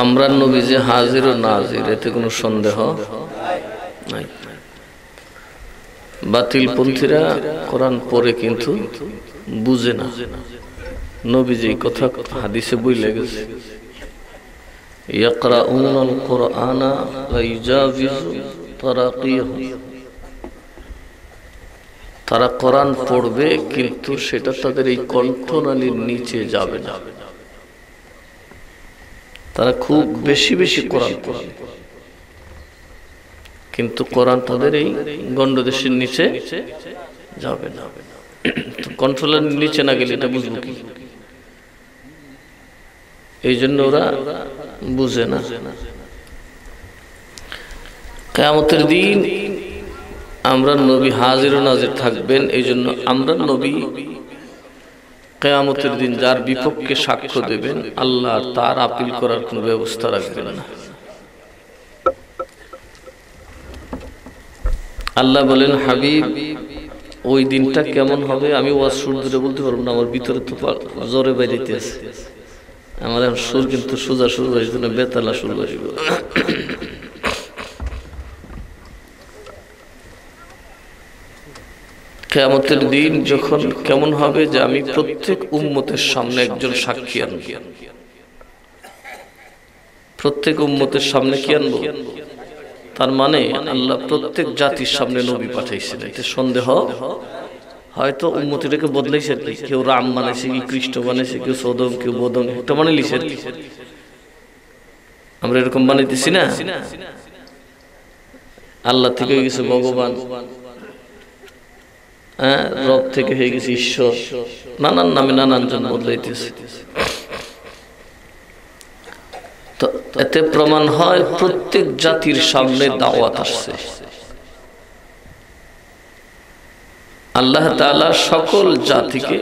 আমরা নবী যে হাজির ও নাজির, এতে কোনো সন্দেহ নাই। বাতিলপন্থীরা কোরআন পড়ে কিন্তু বুঝে না। নবী যে কথা হাদিসে বইলে গেছে, ইয়াকরাউনাল কুরআনা ওয়া ইউজাবিজু তারাকিয়াহুম, তারা কোরআন পড়বে কিন্তু সেটা তাদের এই কণ্ঠনালীর নিচে যাবে না। তারা খুব বেশি বেশি কোরআন পড়বে কিন্তু কোরআন তাদের এই গণ্ডদেশের নিচে যাবে না। কণ্ঠনালীর নিচে না গেলে এটা বুঝবো কি? এই জন্য ওরা বুঝে না। কিয়ামতের দিন আমরা নবী হাজির ও নাজির থাকবেন। এই জন্য আমরা নবী কিয়ামতের দিন যার বিপক্ষে সাক্ষ্য দেবেন, আল্লাহ তার আপিল করার কোনো ব্যবস্থা রাখবেন না। আল্লাহ বলেন, হাবিব ওই দিনটা কেমন হবে আমি ওয়াজ সুর ধরে বলতে পারবো না, আমার ভিতরে তো জোরে বাইরেতে আছে। আমার এখন সুর কিন্তু সোজা সুর বাজিত না, বেতালা সুর বাজিব। কিয়ামতের দিন যখন কেমন হবে যে আমি প্রত্যেক উম্মতের সামনে একজন সাক্ষী আনব। প্রত্যেক উম্মতের সামনে কি আনবো? তার মানে আল্লাহ প্রত্যেক জাতির সামনে নবী পাঠাইছেন। এতে সন্দেহ হয়তো উম্মতিটাকে বদলাইছে আর কি। কেউ রাম বানাইছে, কি কৃষ্ণ বানাইছে, কেউ সদম, কেউ বদম, একটা বানাইছে আর কি। আমরা এরকম বানাইতেছি না। আল্লাহ থেকে হয়ে গেছে ভগবান, রব থেকে হয়ে গেছে ঈশ্বর, নানান নামে নানান জন বদলাইতেছে। তো এতে প্রমাণ হয় প্রত্যেক জাতির সামনে দাওয়াত আসছে। আল্লাহ তাআলা সকল জাতিকে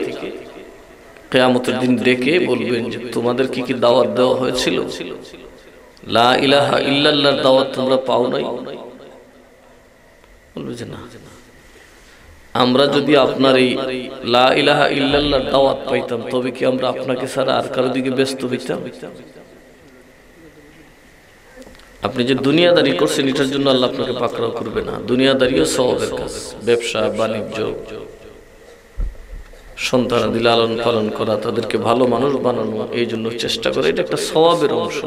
কিয়ামতের দিন ডেকে বলবেন যে তোমাদের কি কি দাওয়াত দেওয়া হয়েছিল? লা ইলাহা ইল্লাল্লাহর দাওয়াত তোমরা পাও নাই? বলবে যে না। আমরা যদি আপনার এই লা ইলাহা ইল্লাল্লাহর দাওয়াত পাইতাম তবে কি আমরা আপনাকে ছাড়া আর কারো দিকে ব্যস্ত হইতাম? আপনি যে দুনিয়াদারি করছেন এটার জন্য আল্লাহ আপনাকে পাকড়াও করবে না। দুনিয়াদারিও সওয়াবের কাজ। ব্যবসা বাণিজ্য, সন্তানাদি লালন পালন করা, তাদেরকে ভালো মানুষ বানানো, এই জন্য চেষ্টা করে, এটা একটা সওয়াবের অংশ।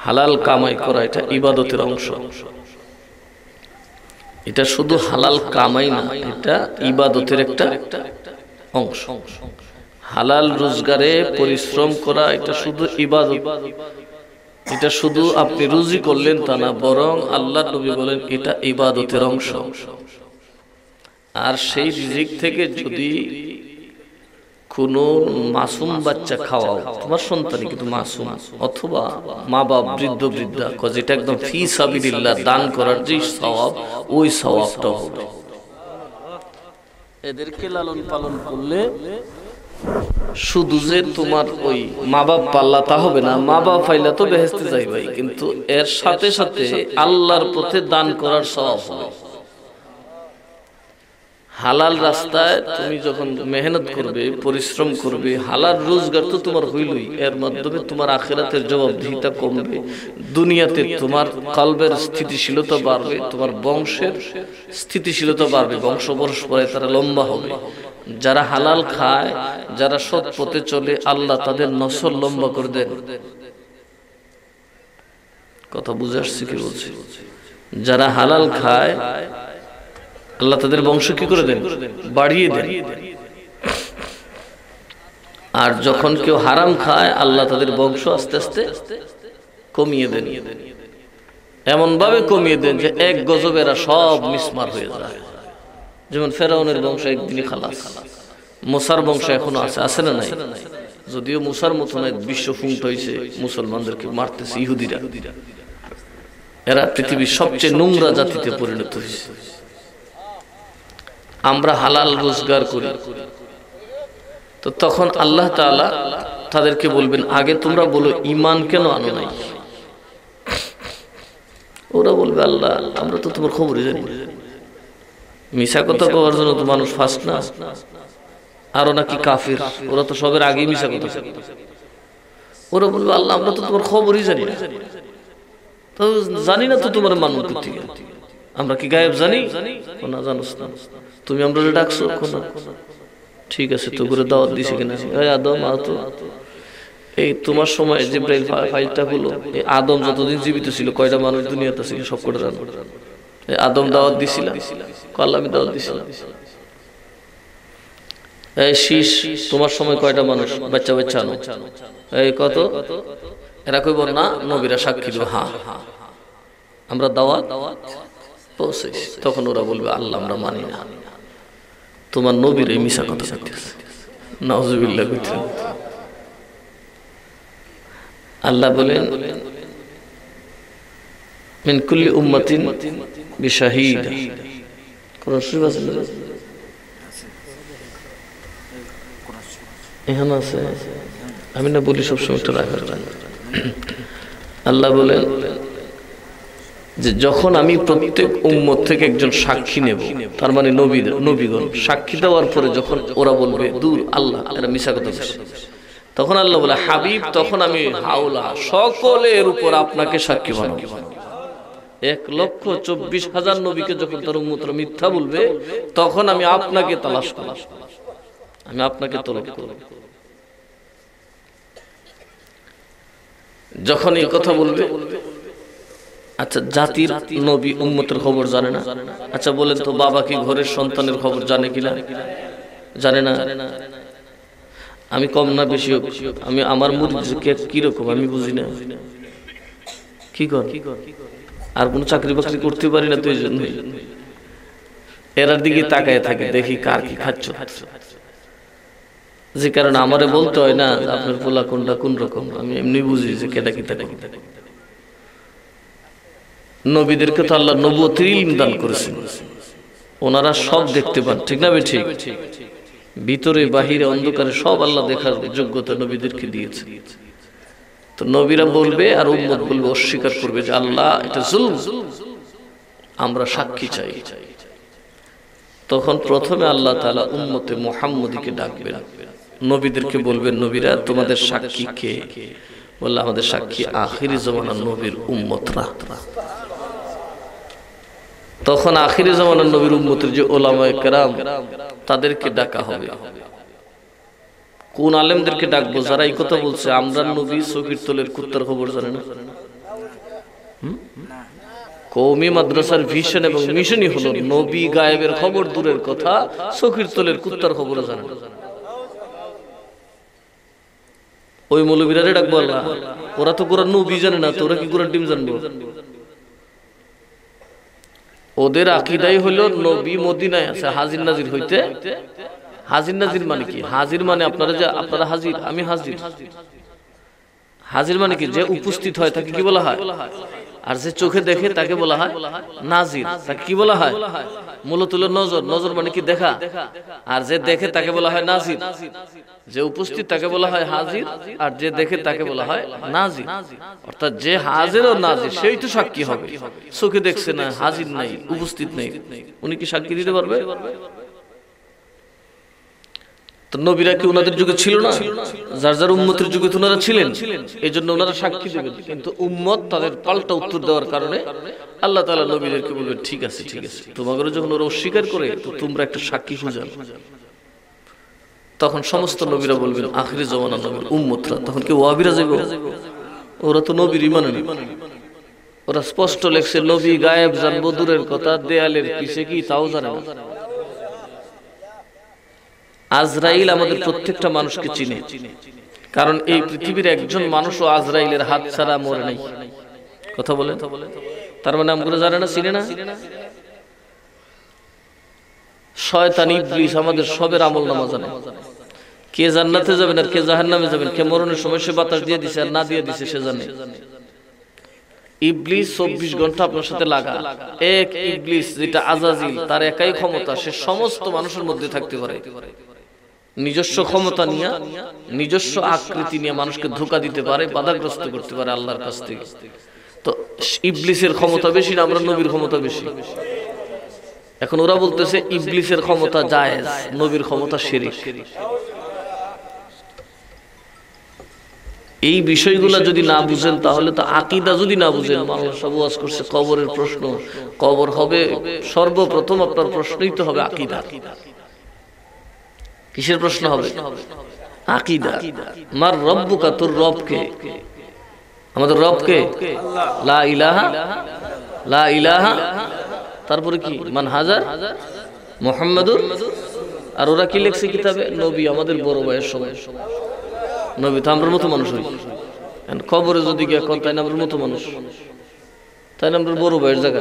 হালাল কামাই করা এটা ইবাদতের অংশ। এটা শুধু হালাল কামাই না, এটা ইবাদতের একটা অংশ। হালাল রোজগারে পরিশ্রম করা এটা শুধু ইবাদত। এটা শুধু আপনি রুজি করলেন তা না, বরং আল্লাহ নবী বলেন এটা ইবাদতের অংশ। আর সেই রিজিক থেকে যদি কোনো মাসুম বাচ্চা খাওয়াও, তোমার সন্তানই কিন্তু মাসুম, অথবা মা বাপ বৃদ্ধ বৃদ্ধা, যেটা একদম ফি সাবিলিল্লাহ দান করার যে সওয়াব, ওই সওয়াবটা হবে। এদেরকে লালন পালন করলে শুধু যে তোমার ওই মা বাপ পাল্লা তা হবে না। মা বাপ পাইলা তো বেহেশতে যাইবাই, কিন্তু এর সাথে সাথে আল্লাহর পথে দান করার সওয়াব হবে। হালাল রাস্তায় তুমি যখন মেহনত করবে, পরিশ্রম করবে, হালাল রোজগার তো তোমার হইলই, এর মাধ্যমে তোমার আখিরাতের জবাবদিহিতা কমবে, দুনিয়াতে তোমার কলবের স্থিতিশীলতা বাড়বে, তোমার বংশের স্থিতিশীলতা বাড়বে, বংশ পরস্পরে তারা লম্বা হবে। যারা হালাল খায়, যারা সৎ পথে চলে, আল্লাহ তাদের নসল লম্বা করে দেন। কথা বুঝে আসছে কি বলছি? যারা হালাল খায় আল্লাহ তাদের বংশ কি করে দেন? বাড়িয়ে দেন। আর যখন কেউ হারাম খায় আল্লাহ তাদের বংশ আস্তে আস্তে কমিয়ে দেন। এমন ভাবে কমিয়ে দেন যে এক গজবেরা সব মিসমার হয়ে যায়। যেমন ফেরাউনের বংশ একদিনই খালাস। মুসার বংশ এখনো আছে, আছে না নাই? যদিও মুসার মতো নয়, বিশ্ব ফুঙ্ক হয়েছে, মুসলমানদেরকে মারতেছে ইহুদিরা। এরা পৃথিবীর সবচেয়ে নোংরা জাতিতে পরিণত হয়েছে। আমরা হালাল রোজগার করি, তো তখন আল্লাহ তাআলা তাদেরকে বলবেন আগে তোমরা বলো ঈমান কেন আনো নাই? ওরা বলবে আল্লাহ আমরা তো তোমার খবরই জানি না। মিশা কথা কওয়ার জন্য তো মানুষ ফার্স্ট না, আরো নাকি কাফির, ওরা তো সবের আগেই মিশা কথা। ওরা বলবে আল্লাহ আমরা তো তোমার খবরই জানি না, তো জানি না তো তোমার মানব থেকে, আমরা কি গায়েব জানি? না, জানোস না তুমি, আমরা ডাকছো না, ঠিক আছে তো করে দাওয়াত দিছে কিনা? আদম তো এই তোমার সময় জিবরাইল ফাইলটা হলো, এই আদম যতদিন জীবিত ছিল কয়টা মানুষ দুনিয়াতে ছিল সব করে জানো। এই আদম দাওয়াত দিছিল, আল্লাহ আমি দাওয়াত দিছিলাম। এই শীষ তোমার সময় কয়টা মানুষ বাচ্চা বাচ্চা আনো, এই কত? এরা কইব না, নবীরা সাক্ষী দেব হ্যাঁ আমরা দাওয়াত পৌঁছেছি। তখন ওরা বলবে আল্লাহ আমরা মানি না, তোমার নবীর এই মিশা কথা বলতেছে। নাউজুবিল্লাহ। আল্লাহ বলেন মিন কুল্লি উম্মাতিন বিশাহিদ। কোন সুরা আছে? এখানে আছে, আমি না বলি সবসময় একটা রাখার জন্য। আল্লাহ বলেন যে যখন আমি প্রত্যেক উম্মত থেকে একজন সাক্ষী নেব, তার মানে নবীগণ সাক্ষী দেওয়ার পরে যখন ওরা বলবে দূর আল্লাহ এরা মিশা কথা বলছে, তখন আল্লাহ বলে হাবিব তখন আমি হাওলা সকলের উপর আপনাকে সাক্ষী বানাবো। 1,24,000 নবীকে যখন তার উম্মতরা মিথ্যা বলবে, তখন আমি আপনাকে তালাশ করব, আমি আপনাকে তলব করব। যখন এই কথা বলবে, আচ্ছা জাতির নবী উম্মতের খবর জানে না? আচ্ছা বলেন তো বাবা কি ঘরের সন্তানের খবর জানে কিনা? জানে না। আমি কম না বেশি হোক, আমি আমার মুরিদ কিরকম আমি বুঝি না, কি কর আর কোন চাকরি বাকরি করতে পারি না, তো এই জন্য এরার দিকে তাকায় থাকে, দেখি কার কি খাচ্ছ, যে কারণে আমারে বলতে হয় না আপনার পোলা কোনটা কোন রকম, আমি এমনি বুঝি যে কেটা কি থাকে। নবীদেরকে তো আল্লাহ নবুয়তের ইলম দান করেছেন, ওনারা সব দেখতে পান, ঠিক না? ঠিক, ভিতরে বাহিরে অন্ধকারে সব আল্লাহ দেখার যোগ্যতা নবীদেরকে দিয়েছে। তো নবীরা বলবে আর উম্মত বলবে, অস্বীকার করবে যে আল্লাহ এটা জুলম, আমরা সাক্ষী চাই। তখন প্রথমে আল্লাহ তাআলা উম্মতে মুহাম্মদীকে ডাকবেন, নবীদেরকে বলবেন নবীরা তোমাদের সাক্ষী কে? বললে আমাদের সাক্ষী আখিরি জামানার নবীর উম্মতরা। তখন আখিরি জামানার নবীর উম্মতের যে উলামায়ে কেরাম তাদেরকে ডাকা হবে। কোন আলেমদেরকে ডাকবো? যারা এই কথা বলছে আমরা নবী চকির তলের কুত্তার খবর জানে না। কওমি মাদ্রাসার ভিশন এবং মিশনই হলো নবী গায়েবের খবর দূরের কথা, চকির তলের কুত্তার খবর জানে না। ওই মৌলবীরা ডাকবো আল্লাহ, ওরা তো কোরআন নবী জানে না, তো ওরা কি কোরআন টিম জানবো? ওদের আকীদাই হলো নবী মদিনায় আছে হাজির নাজির হইতে। হাজির নাজির মানে কি? হাজির মানে আপনারা যে আপনারা হাজির, আমি হাজির। হাজির মানে কি? যে উপস্থিত হয় তাকে কি বলা হয়? আর যে চোখে দেখে তাকে বলা হয় নাজির। তাকে কি বলা হয়? মূলত হলো নজর। নজর মানে কি? দেখা। আর যে দেখে তাকে বলা হয় নাজির। যে উপস্থিত তাকে বলা হয় হাজির, আর যে দেখে তাকে বলা হয় নাজির। অর্থাৎ যে হাজির ও নাজির সেই তো সাক্ষী হবে। চোখে দেখছে না, হাজির নাই, উপস্থিত নেই, উনি কি সাক্ষী দিতে পারবে? তো নবীরা কি ওনাদের যুগে ছিল না? যার যার উম্মতের যুগে তো ওনারা ছিলেন, এই জন্য ওনারা সাক্ষী দেবেন। কিন্তু উম্মত তাদের পাল্টা উত্তর দেওয়ার কারণে আল্লাহ তাআলা নবীদেরকে বলবেন ঠিক আছে ঠিক আছে, তোমাদের যখন ওরা অস্বীকার করে তো তোমরা একটা সাক্ষী খুঁজাও। তখন সমস্ত নবীরা বলবেন আখিরি জামানার নবীর উম্মতরা। তখন কি ওয়াহাবিরা যাবে? ওরা তো নবীর ঈমান আনে। ওরা স্পষ্ট লেখছে নবী গায়েব জানবো দূরের কথা, দেয়ালের পিছে কি তাও জানে না। আজরাইল আমাদের প্রত্যেকটা মানুষকে চিনে, কারণ এই পৃথিবীর একজন মানুষও আজরাইলের হাত ছাড়া মরে নাই। কথা বলেন, তার মানে আমগুলো জানে না, চিনে না। শয়তান ইবলিস আমাদের সবের আমলনামা জানে, কে জান্নাতে যাবেন আর কে জাহান্নামে যাবেন, কে মরণের সময় সে বাতাস দিয়ে দিছে আর না দিয়ে দিছে সে জানে। ইবলিস 24 ঘন্টা আপনার সাথে লাগা। এক ইবলিস যেটা আজাজিল, তার একাই ক্ষমতা, সে সমস্ত মানুষের মধ্যে থাকতে পারে। নিজস্ব ক্ষমতা নিয়ে, নিজস্ব আকৃতি নিয়ে মানুষকে ধোঁকা দিতে পারে, বাধাগ্রস্ত করতে পারে আল্লাহর কাছ থেকে। তো ইবলিসের ক্ষমতা বেশি না আমরা নবীর ক্ষমতা বেশি? এখন ওরা বলতেছে ইবলিসের ক্ষমতা জায়েজ, নবীর ক্ষমতা শিরক। এই বিষয়গুলো যদি না বুঝেন তাহলে তো আকীদা যদি না বুঝেন, মাওলানা সাহেব ওয়াজ করছে কবরের প্রশ্ন, কবর হবে সর্বপ্রথম আপনার প্রশ্নই তো হবে আকীদা। কিসের প্রশ্ন হবে? আকীদা। মার রব্বুকা, তোর রব কে? আমাদের রব কে? লা ইলাহা, লা ইলাহা, তারপরে কি? মান হাজার মুহাম্মাদুর। আর ওরা কি লিখছে কিতাবে? নবী আমাদের বড় ভাইয়ের সময়। নবী তো আমরার মতো মানুষ হই, কবরে যদি গিয়ে কোন তাই আমরার মতো মানুষ, তাই না আমরা বড় ভাইয়ের জায়গা।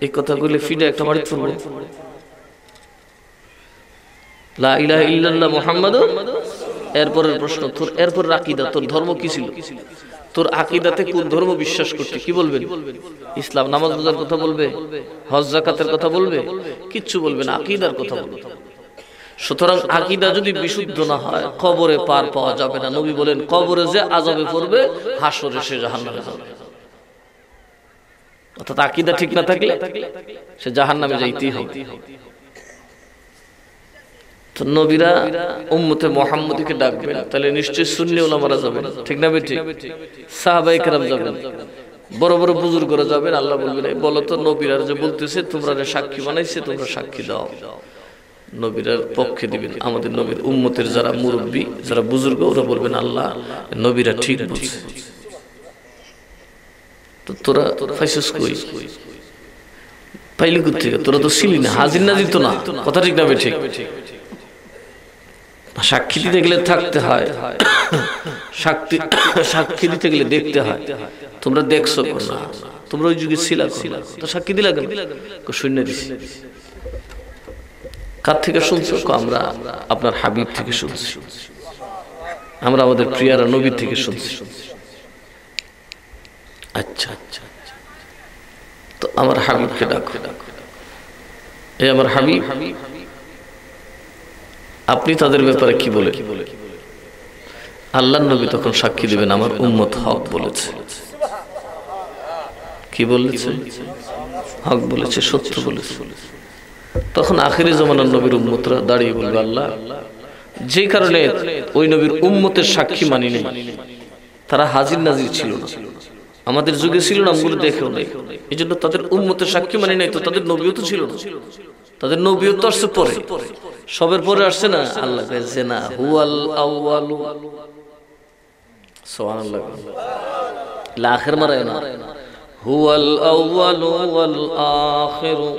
এই কথাগুলি ফিডে একটা বাড়ি পড়বো, লা ইলাহা ইল্লাল্লাহ মুহাম্মাদুর। এরপরের প্রশ্ন, তোর এরপরের আকীদা, তোর ধর্ম কি ছিল? তোর আকীদাতে কোন ধর্ম বিশ্বাস করতে? কি বলবেন? ইসলাম, নামাজ রোজার কথা বলবে, হজ যাকাতের কথা বলবে? কিচ্ছু বলবে না, আকীদার কথা বলবে। সুতরাং আকীদা যদি বিশুদ্ধ না হয় কবরে পার পাওয়া যাবে না। নবী বলেন কবরে যে আযাবে পড়বে হাসরে সে জাহান্নামে যাবে। অর্থাৎ আকীদা ঠিক না থাকলে সে জাহান্নামে যাইতেই হবে। তো নবীরা উম্মতে মুহাম্মদীকে ডাকবেন, তাহলে নিশ্চয়ই সুন্নি উলামারা যাবেন, ঠিক না বেঠিক? সাহাবায়ে কেরাম যাবেন, বড় বড় বুজুর্গরা যাবেন। আল্লাহ বলবেন বলো তো নবীরা যে বলতেছে তোমরা সাক্ষী বানাইছে, তোমরা সাক্ষী দাও। নবীরার পক্ষে দিবেন আমাদের নবীর উম্মতের যারা মুরব্বী, যারা বুজুর্গ, ওরা বলবেন আল্লাহ নবীরা ঠিক বলছে। তো তোরা ফাইসুস কই পাইলি কোথা থেকে? তোরা তো ছিলি না, হাজির নাজির তো না, কথা ঠিক না বেঠিক? সাক্ষী দিতে গেলে থাকতে হয়, সাক্ষী দিতে গেলে দেখতে হয়। তোমরা দেখছো না, তোমরা ওই যুগে ছিলা, তো সাক্ষী দিলা কেন? শূন্য দিছি। কার থেকে শুনছো? আমরা আপনার হাবিব থেকে শুনছি, আমরা আমাদের প্রিয়ারা নবীর থেকে শুনছি। আচ্ছা আচ্ছা, তো আমার হাবিবকে ডাকো। এই আমার হাবিব, আপনি তাদের ব্যাপারে কি বলে? আল্লাহর নবী তখন সাক্ষী দিবেন আমার উম্মত হক বলেছে। কি বলেছে? হক বলেছে, সত্য বলেছে। তখন আখিরি জামানার নবীর উম্মতরা দাঁড়িয়ে বলবে আল্লাহ যে কারণে ওই নবীর উম্মতের সাক্ষী মানি নেই, তারা হাজির নাজির ছিল না, আমাদের যুগে ছিল না, আমগুলো দেখেও নাই, এই জন্য তাদের উম্মতের সাক্ষী মানি নাই। তো তাদের নবীও তো ছিল না, তাদের নবীও তো আসছে পরে, সবের পরে আসছে না। আল্লাহ কইছে না হুয়াল আউয়ালু, সুবহানাল্লাহ, আখির মারায় না, হুয়াল আউয়ালু ওয়াল আখিরু।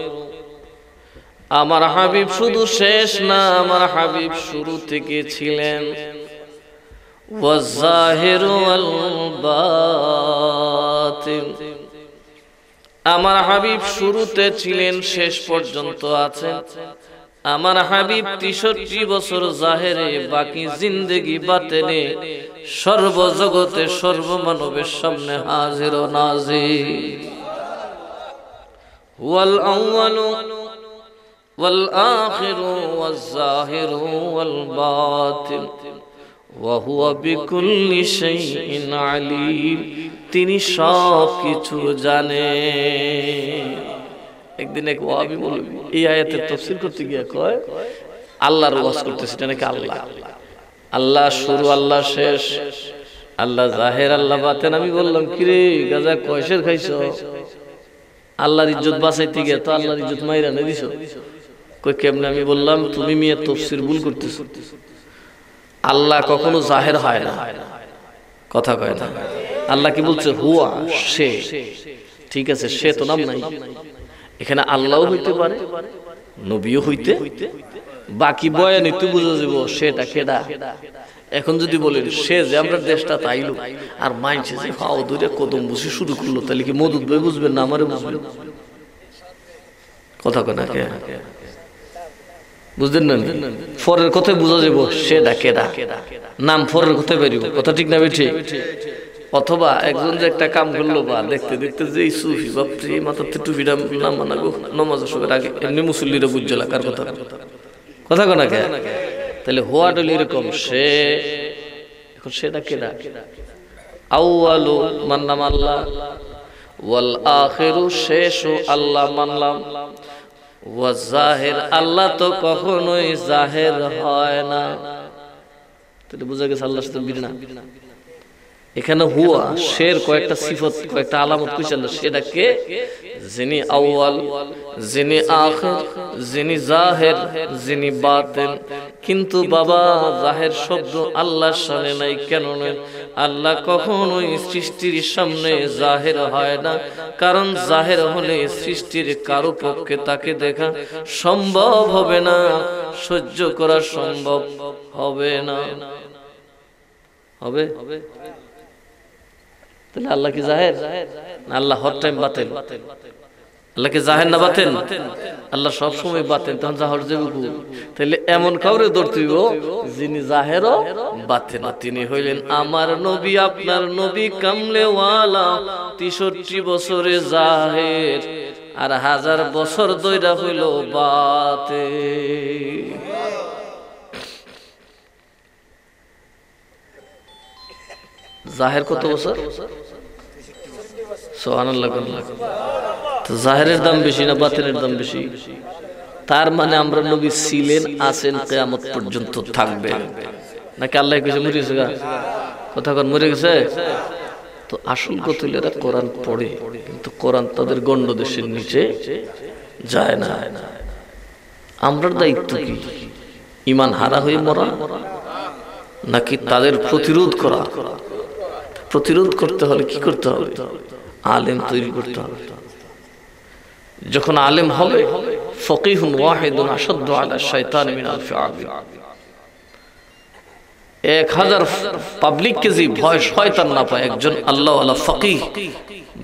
আমার হাবিব শুধু শেষ না, আমার হাবিব শুরু থেকে ছিলেন। ওয়াজ জাহিরু ওয়াল বাতিন, আমার হাবিব শুরুতে ছিলেন, শেষ পর্যন্ত আছেন। আমার হাবিব 63 বছর জাহেরে, বাকি জিন্দেগি বাতেনে, সর্বজগতে সর্বমানবের সামনে হাজির ও নাজির। ওয়াল আউয়ালু ওয়াল আখিরু ওয়াজ জাহিরু ওয়াল বাতিন ওয়া হুয়া বিকুল্লি শাইইন আলীম, তিনি সব কিছু জানেন। একদিন এক ওয়াহাবি বলবি এই আয়াতের তাফসীর করতে গিয়ে কয় আল্লাহর ওয়াজ করতেছে, এটা নাকি আল্লাহ, আল্লাহ শুরু, আল্লাহ শেষ, আল্লাহ জাহের, আল্লাহ বাতেন। আমি বললাম কিরে গাজা কয়সের খাইছো? আল্লাহর ইজ্জত বাঁচাইতে গিয়ে তো আল্লাহর ইজ্জত মাইরা না দিছো। কই কেমনে? আমি বললাম তুমি মিয়া তাফসীর ভুল করতেছো, আল্লাহ কখনো জাহের হয় না, কথা কয় না। আল্লাহ কি বলছে? হুয়া, সে। ঠিক আছে, সে তো নাম নাই এখানে। আল্লাহও হইতে পারে, নবীও হইতে, বাকি বয়ানে তুই বুঝে যাব সেটা কেডা। এখন যদি বলেন সে যে আমরা দেশটা তাইলো আর মাইনছে যে ফাও দূরে কদম বসে শুরু করলো, তাহলে কি মদুদ ভাই বুঝবেন না আমারে বুঝবেন? কথা কয় না কে? বুঝলেন না? ফরের কথায় বোঝা যাব সেটা কেডা, নাম ফরের কথায় বেরিব, কথা ঠিক না বেঠি? অথবা একজন যে একটা কাম করলো বা দেখতে দেখতে যে সুফি বাপরে মাথাতে টুপিটা নাম মানাবো নমাজ সবের আগে, এমনি মুসল্লিরা বুঝলা কার কথা, কথা কয় না কে? তাহলে হোয়াট হলো এরকম, সে এখন সেটা কেডা? আউয়ালু মানলাম আল্লাহ, ওয়াল আখিরু শেষও আল্লাহ মানলাম, ওয়াজ জাহির আল্লাহ তো কখনোই জাহির হয় না। তাহলে বুঝা গেছে আল্লাহর সাথে মিল না। এখানে হুয়া শের কয়েকটা সিফত কয়েকটা আলামত কইছিল, সেটা কে? যিনি আউয়াল, যিনি আখির, যিনি জাহির, যিনি বাতিন। কিন্তু বাবা জাহির শব্দ আল্লাহর সামনে নাই। কেন নয়? আল্লাহ কখনোই সৃষ্টির সামনে জাহির হয় না, কারণ জাহির হলে সৃষ্টির কারো পক্ষে তাকে দেখা সম্ভব হবে না, সহ্য করা সম্ভব হবে না। হবে? তাহলে আল্লাহ কি জাহের না আল্লাহ হর টাইম বাতেন? আল্লাহ কি জাহের না বাতেন? আল্লাহ সব সময় বাতেন। তখন জাহর যে তাহলে এমন কাউরে ধরতেইব যিনি জাহেরও বাতেন। তিনি হইলেন আমার নবী, আপনার নবী কামলে ওয়ালা, ৬৩ বছরে জাহের আর ১০০০ বছর দইরা হইল বাতেন। জাহের কত বছর? সুবহানাল্লাহ। তো জাহেরের দাম বেশি না বাতিনের দাম বেশি? তার মানে আমরা নবী ছিলেন, আছেন, কিয়ামত পর্যন্ত থাকবেন। নাকি আল্লাহ কইছে মরে গেছে? কথা কন মরে গেছে? তো আসল কথা হলো এরা কোরআন পড়ে, কিন্তু কোরআন তাদের গণ্ডদেশের নিচে যায় না। আমরা দায়িত্ব কি? ঈমান হারা হয়ে মরা, নাকি তাদের প্রতিরোধ করা? প্রতিরোধ করতে হলে কি করতে হবে? আলেম তৈরি করতে হবে। যখন আলেম হবে, ফকিহুন ওয়াহিদুন আশাদ্দু আলা শাইতান মিন আলফি আবিদ। ১০০০ পাবলিককে যে ভয় শয়তান না পায়, একজন আল্লাহওয়ালা ফকিহ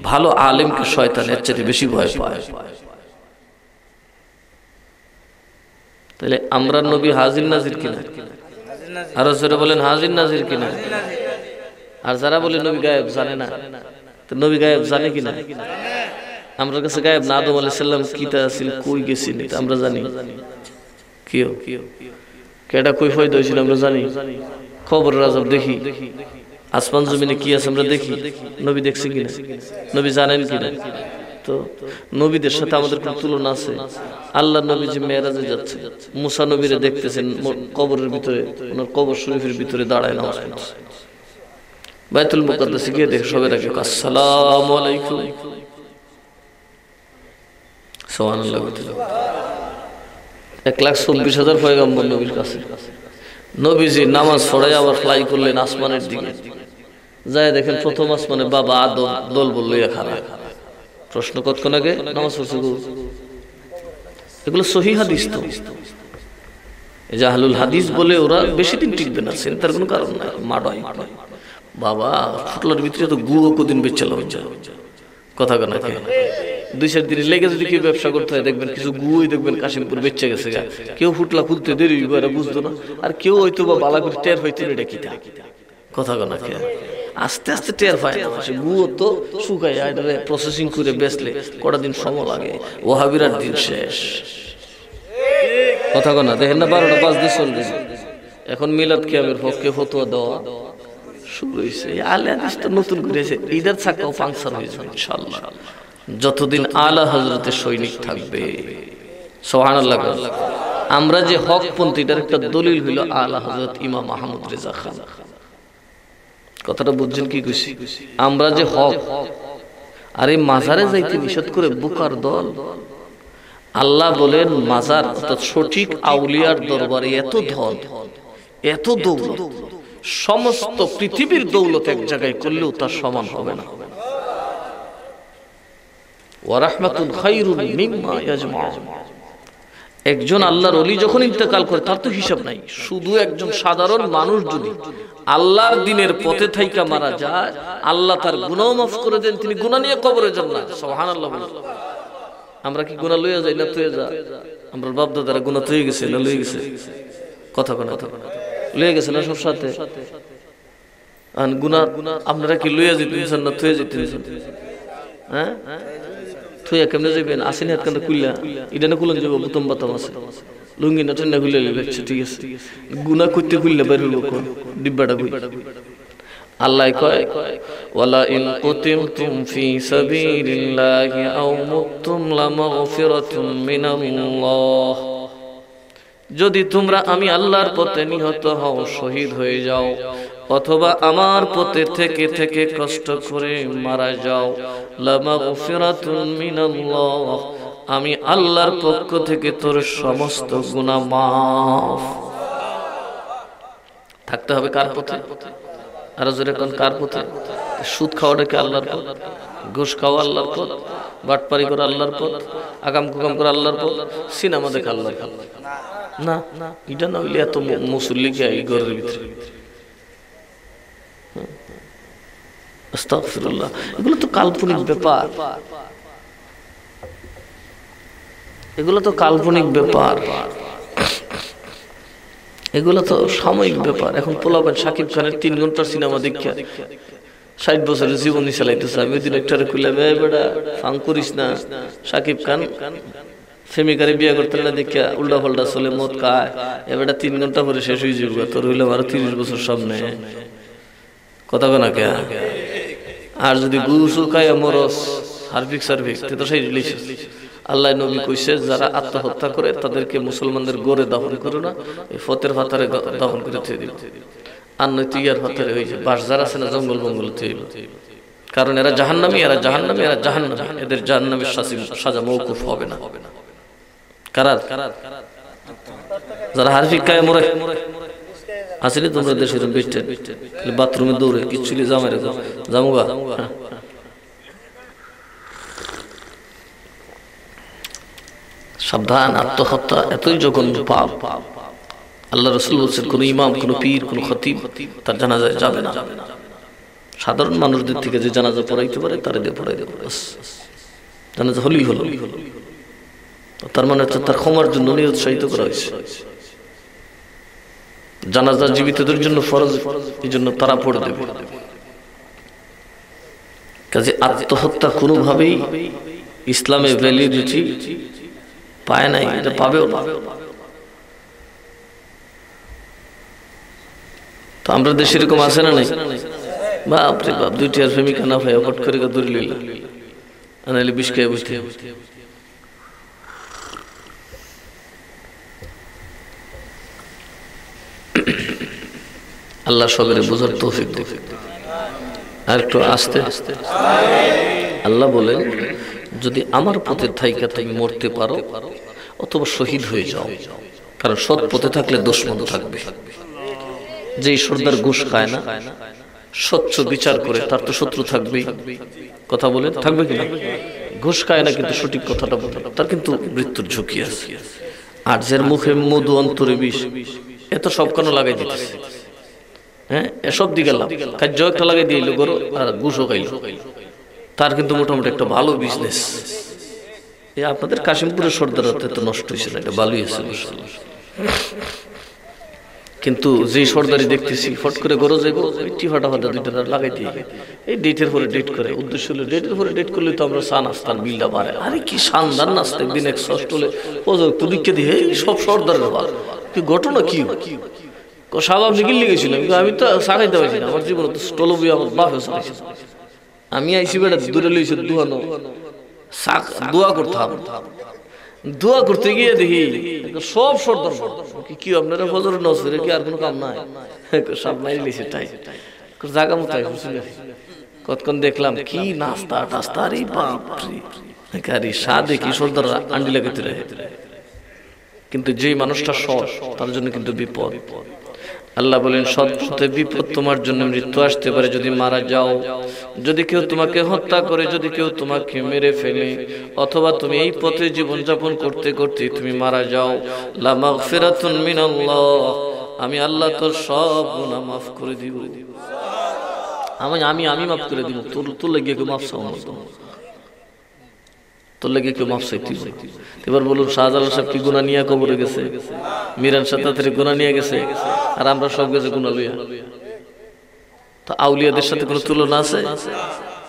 ভালো আলেমকে শয়তান এর চেয়ে বেশি ভয় পায়। তাহলে আমরা নবী হাজির নাজির কিনা? আরো জোরে বলেন হাজির নাজির কিনা? আর যারা বলে নবী গায়েব জানে না, তো নবী গায়েব জানে কিনা? আমার কাছে গায়েব না, আদম আলাইহিস সালাম কিতা ছিল, কই গেছিল আমরা জানি, কিও কেডা কই ফয়দা হইছিল আমরা জানি, খবর রাজব দেখি, আসমান জমিনে কি আছে আমরা দেখি। নবী দেখছে কিনা? নবী জানেন কিনা? তো নবীদের সাথে আমাদের কোন তুলনা আছে? আল্লাহ নবী যে মেরাজে যাচ্ছে, মুসা নবীরে দেখতেছেন কবরের ভিতরে, ওনার কবর শরীফের ভিতরে দাঁড়ায় নামাজ পড়ছে। বাইতুল মুকাদ্দাসে গিয়ে দেখে সবার আগে আসসালামু আলাইকুম, সুবহানাল্লাহ। ১,২৪,০০০ পয়গম্বর নবীর কাছে। নবীজি নামাজ পড়াই আবার ফ্লাই করলেন আসমানের দিকে, যায় দেখেন প্রথম আসমানে বাবা আদম দল বলল খারাপ। প্রশ্ন কতক্ষণ আগে নামাজ পড়ছে? এগুলো সহিহ হাদিস। তো এই যে আহলুল হাদিস বলে ওরা বেশি দিন টিকবে না, চিন্তার কোনো কারণ নাই। মাডাই বাবা ফুটলার ভিতরে তো গুও কদিন বেচাল কথা কানা, ২-৪ দিন লেগে যদি কেউ ব্যবসা করতে হয় দেখবেন কিছু গুই দেখবেন কাশিমপুর বেচে গেছে। কেউ ফুটলা খুলতে দেরি এরা বুঝতো না, আর কেউ হয়তো বা বালা করে টের হইতে এটা কিতা কথা কানা খেয়ে আস্তে আস্তে টের পায় না। গুও তো শুকায় এটা প্রসেসিং করে বেচলে কটা দিন সময় লাগে, ওয়াহাবিরার দিন শেষ। কথা কানা দেখেন না ১২টা ৫ দিন চলবে। এখন মিলাদ কিয়ামের পক্ষে ফতোয়া দেওয়া শুরু হয়েছে। আলে হাদিসটা নতুন করেছে, ঈদের চাকাও পাংচার হয়ে যাবে ইনশাআল্লাহ, যতদিন আলা হযরতের সৈনিক থাকবে। সুবহানাল্লাহ। আমরা যে হকপন্থী, এটার একটা দলিল হইল আলা হযরত ইমাম আহমদ রেজা খান। কথাটা বুঝছেন কি কইছি? আমরা যে হক, আর এই মাজারে যাইতে নিষেধ করে বুকার দল। আল্লাহ বলেন মাজার অর্থাৎ সঠিক আউলিয়ার দরবারে এত ধন, এত দৌলত, সমস্ত পৃথিবীর দৌলত এক জায়গায় করলেও তার সমান হবে না। ওয়া রাহমাতুন খায়রুন মিম্মা ইয়াজমাউন। একজন আল্লাহর ওলি যখন ইন্তেকাল করে তার তো হিসাব নাই। শুধু একজন সাধারণ মানুষ যদি আল্লাহর দ্বীনের পথে থাইকা মারা যায়, আল্লাহ তার গুনাহ মাফ করে দেন, তিনি গুনাহ নিয়ে কবরে যান না। সুবহানাল্লাহ। আমরা কি গুনাহ লইয়া যাই না তুই যা? আমরা বাপ দাদারা গুনাহ তুই গেছে না লইয়া গেছে? কথা কোন লইয়া গেছে না সব সাথে? আর গুনাহ আপনারা কি লইয়া যেতেন না তুই যেতেন? হ্যাঁ তুই কেমনে যাবেন? আসেনি হাত কান্দা খুললা এটা না খুলন যাবো, বোতম বাতাম আছে, লুঙ্গি না ঠান্ডা খুলে লাগছে, ঠিক আছে। গুনাহ করতে খুললে বাইরে কোন ডিব্বাটা কই? আল্লাহ কয় ওয়ালা ইন কুতিমতুম ফি সাবিলিল্লাহি আও মুতুম লামাগফিরাতুম মিনাল্লাহ। যদি তোমরা আমি আল্লাহর পথে নিহত হও, শহীদ হয়ে যাও, অথবা আমার পথে থেকে থেকে কষ্ট করে মারা যাও, লামাগফিরাতুন মিনাল্লাহ, আমি আল্লাহর পক্ষ থেকে তোর সমস্ত গুনাহ মাফ। থাকতে হবে কার পথে? আর জোরে কোন কার পথে? সুদ খাওয়াটা কি আল্লাহর পথ? ঘুষ খাওয়া আল্লাহর পথ? বাটপারি করা আল্লাহর পথ? আগাম কুকাম করা আল্লাহর পথ? সিনেমা দেখা আল্লাহর পথ? না, এটা না হইলে এত মুসল্লি কে এই ঘরের ভিতরে? আস্তাগফিরুল্লাহ। এগুলো তো কাল্পনিক ব্যাপার, এগুলো তো কাল্পনিক ব্যাপার, এগুলো তো সাময়িক ব্যাপার। এখন পোলাপান শাকিব খানের 3 ঘন্টার সিনেমা দেখা 60 বছরের জীবনী চালাইতেছে। আমি ওই দিন একটা খুলে বেটা ফাং করিস না, শাকিব খান প্রেমিকারে বিয়ে করতে না দেখা উল্টা পাল্টা চলে মদ খায়, এবারে 3 ঘন্টা পরে শেষ হয়ে যাবে। তোর হইলে আরো 30 বছর সামনে কথা কো না কে? আর যদি গুসু খায় মরস হারফিক সার্ভিক তো সেই রিলেশন। আল্লাহ নবী কইছে যারা আত্মহত্যা করে তাদেরকে মুসলমানদের গোরে দাফন করো না, এই ফতের ফাতারে দাফন করে থুয়ে দিল। আর নৈতিক ইয়ার ফাতারে হয়েছে বাসজার আছে না জঙ্গল বঙ্গল থুয়ে, কারণ এরা জাহান্নামী, এরা জাহান্নামী, এরা জাহান্নামী, এদের জাহান্নামের সাজা মওকুফ হবে না। কারার যারা হারফিক খায় মরে আসলে তোমরা দেশের বেস্টে বাথরুমে দৌড়ে কিচ্ছুলি জামারে জামুগা। সাবধান, আত্মহত্যা এতই জঘন্য পাপ। আল্লাহ রাসূল বলেছেন কোন ইমাম, কোন পীর, কোন খতিব তার জানাজায় যাবে না। সাধারণ মানুষদের থেকে যে জানাজা পড়াইতে পারে তারে দিয়ে পড়াই দেবে, জানাজা হলেই হলো। তার মানে হচ্ছে তার ক্ষমার জন্য নিরুৎসাহিত করা হয়েছে। জানাজা জীবিতদের জন্য ফরজ, এই জন্য তারা পড়ে দেবে। কাজে আত্মহত্যা কোনোভাবেই ইসলামে ভ্যালিডিটি পায় নাই, এটা পাবেও না। তো আমরা দেশে এরকম আছে না নাই? বাপরে বাপ, 2টি আর প্রেমিকা না ভাই হট করে দৌড়ে লইল, আনাইলে 20 খায় বসতে। আল্লাহ সবের বোঝার তৌফিক দেখ। আর একটু আস্তে আস্তে আল্লাহ বলেন, যদি আমার পথে থাইকা তুমি মরতে পারো অথবা শহীদ হয়ে যাও, কারণ সৎ পথে থাকলে দুশমন থাকবে। যেই সর্দার ঘুষ খায় না, স্বচ্ছ বিচার করে, তার তো শত্রু থাকবেই। কথা বলেন থাকবে কিনা? ঘুষ খায় না কিন্তু সঠিক কথাটা বলে, তার কিন্তু মৃত্যুর ঝুঁকি আছে। আর যার মুখে মধু অন্তরে বিষ, এত সব কেন লাগাই দিতেছে? হ্যাঁ, এসব দিকে লাভ, কার্য একটা লাগাই দিয়ে গরো আর ঘুষও খাইল, তার কিন্তু মোটামুটি একটা ভালো বিজনেস। আপনাদের কাশিমপুরের সর্দার তো নষ্ট হয়েছিল, এটা ভালোই আছে। কিন্তু যে সর্দারি দেখতেছি ফট করে গরো যাইব, টিফাটা ফাটা 2টা লাগাই দিয়ে এই ডেটের পরে ডেট করে। উদ্দেশ্য হলো ডেটের পরে ডেট করলে তো আমরা চা নাস্তার বিলটা বাড়ে। আরে কি শানদার নাস্তা, একদিন এক ষষ্ঠলে প্রযুক্ত দিকে দিয়ে সব সর্দারের ব্যাপার। কি ঘটনা কি সাবাব নিকিল লিখেছিল, আমি তো চা খাইতে পারছি না। আমার জীবনে তো স্টলবি আমার বাপ হয়েছে। আমি আইসি বেটা দূরে লইছি দুয়ানো দোয়া করতাম, দোয়া করতে গিয়ে দেখি সব সর্দার কি আপনারা ফজর নজরে কি আর কোনো কাম নাই, সব মারি লিছে তাই জায়গা মতো কতক্ষণ দেখলাম কি নাস্তা টাস্তা। আরে বাপরে, সাদে কি সর্দার আন্ডি লাগাতে রহে। কিন্তু যে মানুষটা সৎ তার জন্য কিন্তু বিপদ। আল্লাহ বলেন সৎ পথে বিপদ তোমার জন্য মৃত্যু আসতে পারে যদি মারা যাও, যদি কেউ তোমাকে হত্যা করে, যদি কেউ তোমাকে মেরে ফেলে, অথবা তুমি এই পথে জীবন যাপন করতে করতে তুমি মারা যাও, লামাগফিরাতুন মিনাল্লাহ, আমি আল্লাহ তোর সব গুনাহ মাফ করে দিব। আমি মাফ করে দিব। তোর লেগে কেউ মাফ চাও না, তোর লেগে কেউ মাফ চাইতে। এবার বলুন শাহজালাল সাহেব কি গুনাহ নিয়ে কবরে গেছে? মিরান সাথে গুনাহ নিয়ে গেছে, আর আমরা সব গেছে গুনাহ লইয়া। তো আউলিয়াদের সাথে কোনো তুলনা আছে?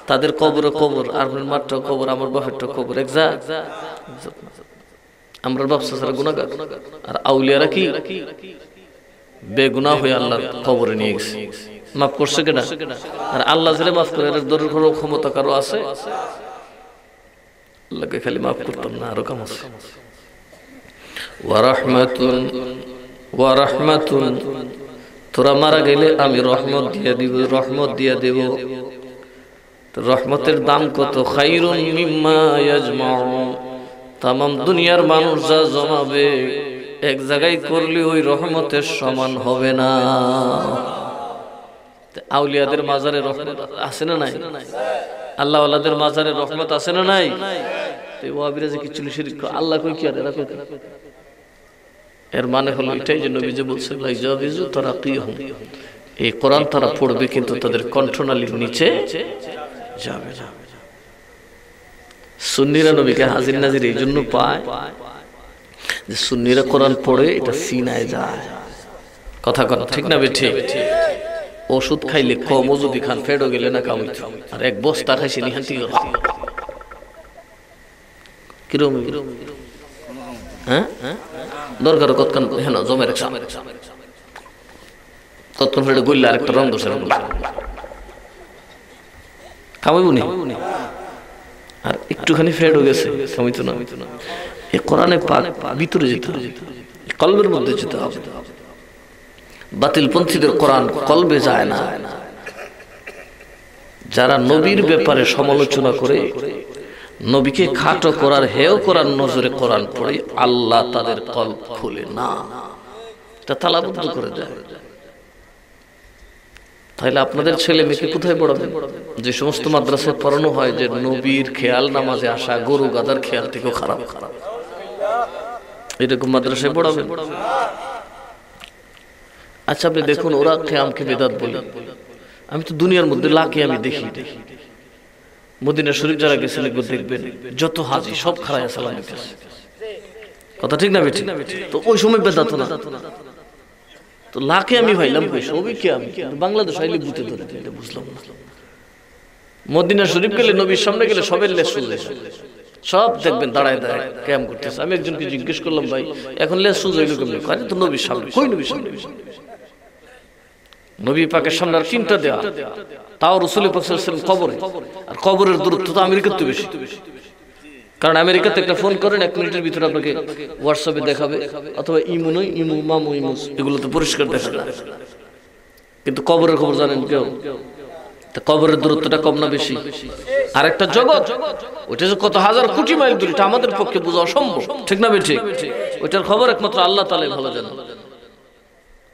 তাদের কবরে কবর, আর মাত্র কবর, আমার বাপেরটা কবর এক যা। আমরা বাপসা ছাড়া গুনাহগার, আর আউলিয়ারা কি বেগুনাহ হয়ে আল্লাহর কবরে নিয়ে গেছে। মাফ করছে কেনা? আর আল্লাহ যারা মাফ করে এর দরের কোনো ক্ষমতা কারো আছে? আল্লাহকে খালি মাফ করতাম না, আরো কাম আছে। ওয়া রাহমাতুন তোরা মারা গেলে আমি রহমত দিয়ে দিব, রহমত দিয়ে দেব। রহমতের দাম কত? খায়রুন মিম্মা ইয়াজমাউন। তামাম দুনিয়ার মানুষ যা জমাবে এক জায়গায় করলে ওই রহমতের সমান হবে না। আউলিয়াদের মাজারে রহমত আছে না নাই? আল্লাহ ওয়ালাদের মাজারে রহমত আছে না নাই? ওয়াহাবিরা যে কিছু শিরক আল্লাহ কই কি আর এরা কই? এর মানে হলো এটাই যে নবী যে বলছে লা ইয়াবিজু তারাকিহুম, এই কোরআন তারা পড়বে কিন্তু তাদের কণ্ঠনালীর নিচে যাবে না। সুন্নিরা নবীকে হাজির নাজির এই জন্য পায় যে সুন্নিরা কোরআন পড়ে এটা সিনায় যায়। কথা কথা ঠিক না বেঠিক? ওষুধ খাইলে কম যদি খান ফেডো গেলে না কামিত, আর এক বস্তা খাইছে নিহান্তি কিরম হ্যাঁ দরকার কতক্ষণ হেন জমের কতক্ষণ ফেডে গইলে আরেকটা রং দোষের কামাইব নি, আর একটুখানি ফেডো গেছে কামিত না। এই কোরআনে পাক ভিতরে যেতে হবে, কলবের মধ্যে যেতে হবে। বাতিলপন্থীদের কোরআন কলবে যায় না। যারা নবীর ব্যাপারে সমালোচনা করে, নবীকে খাটো করার হেয় করার নজরে কোরআন পড়ে, আল্লাহ তাদের কলব খুলে না, এটা তালাবদ্ধ করে দেয়। তাহলে আপনাদের ছেলে মেয়েকে কোথায় পড়াবেন? যে সমস্ত মাদ্রাসায় পড়ানো হয় যে নবীর খেয়াল নামাজে আসা গরু গাদার খেয়াল থেকেও খারাপ, এরকম মাদ্রাসায় পড়াবেন? আচ্ছা আপনি দেখুন, ওরা খেয়ামকে বেদাত বলে। আমি তো দুনিয়ার মধ্যে লাখে আমি দেখি, মদিনা শরীফ যারা গেছেন একবার দেখবেন যত হাজি সব খাড়ায় সালাম দিতেছে। কথা ঠিক না বেঠিক? তো ওই সময় বেদাত না, তো লাখে আমি ভাইলাম সবই কে আমি বাংলাদেশ আইলে বুতে ধরে এটা বুঝলাম না। মদিনা শরীফ গেলে নবীর সামনে গেলে সবের লেস সুজে, সব দেখবেন দাঁড়ায় দাঁড়ায় ক্যাম করতেছে। আমি একজনকে জিজ্ঞেস করলাম, ভাই এখন লেস সুজ হইল কেমনি? তো নবীর সামনে। কই নবীর সামনে? নবী পাকের সামনে আর চিন্তা দেওয়া, তাও রাসূল পাক সাল্লাল্লাহু আলাইহি ওয়াসাল্লাম কবরে। আর কবরের দূরত্ব তো আমেরিকার তো বেশি, কারণ আমেরিকাতে একটা ফোন করেন 1 মিনিটের ভিতরে আপনাকে হোয়াটসঅ্যাপে দেখাবে, অথবা ইমো নয় ইমো মামু ইমোস এগুলোতে পরিষ্কার দেখা যায়। কিন্তু কবরের খবর জানেন কেউ? তা কবরের দূরত্বটা কম না বেশি? আর একটা জগৎ, ওইটা যে কত হাজার কোটি মাইল দূরে, এটা আমাদের পক্ষে বোঝা অসম্ভব, ঠিক না বেঠিক? ওইটার খবর একমাত্র আল্লাহ তাআলাই ভালো জানেন।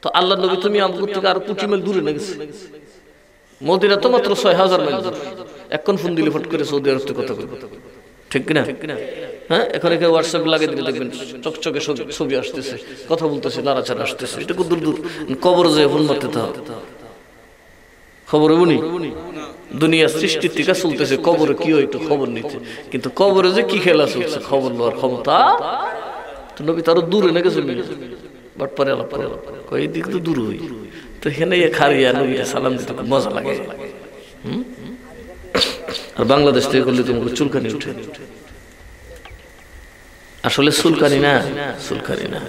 তো আল্লাহর নবী তুমি আমগুর থেকে আর কোটি মাইল দূরে না গেছে। মদিনা তো মাত্র 6000 মাইল দূরে। এখন ফোন দিলে ফট করে সৌদি আরব থেকে কথা বলবে, ঠিক কিনা? হ্যাঁ, এখন এখানে হোয়াটসঅ্যাপ লাগিয়ে দিলে দেখবেন চকচকে ছবি আসতেছে, কথা বলতেছে, নাড়াচাড়া আসতেছে। এটা কত দূর? কবর যায় ফোন মারতে তো খবর হবনি। দুনিয়া সৃষ্টির টিকা চলতেছে, কবরে কি হয় একটু খবর নিতে, কিন্তু কবরে যে কি খেলা চলছে খবর নেওয়ার ক্ষমতা তো নবী তারও দূরে না গেছে। বাট পরে আলাপ করে এই দিক তো দূর হই, তো এখানে খারিয়া নবীকে সালাম দিতে খুব মজা লাগে। আর বাংলাদেশ থেকে করলে তোমাকে চুলকানি উঠে। আসলে চুলকানি না, চুলকানি না,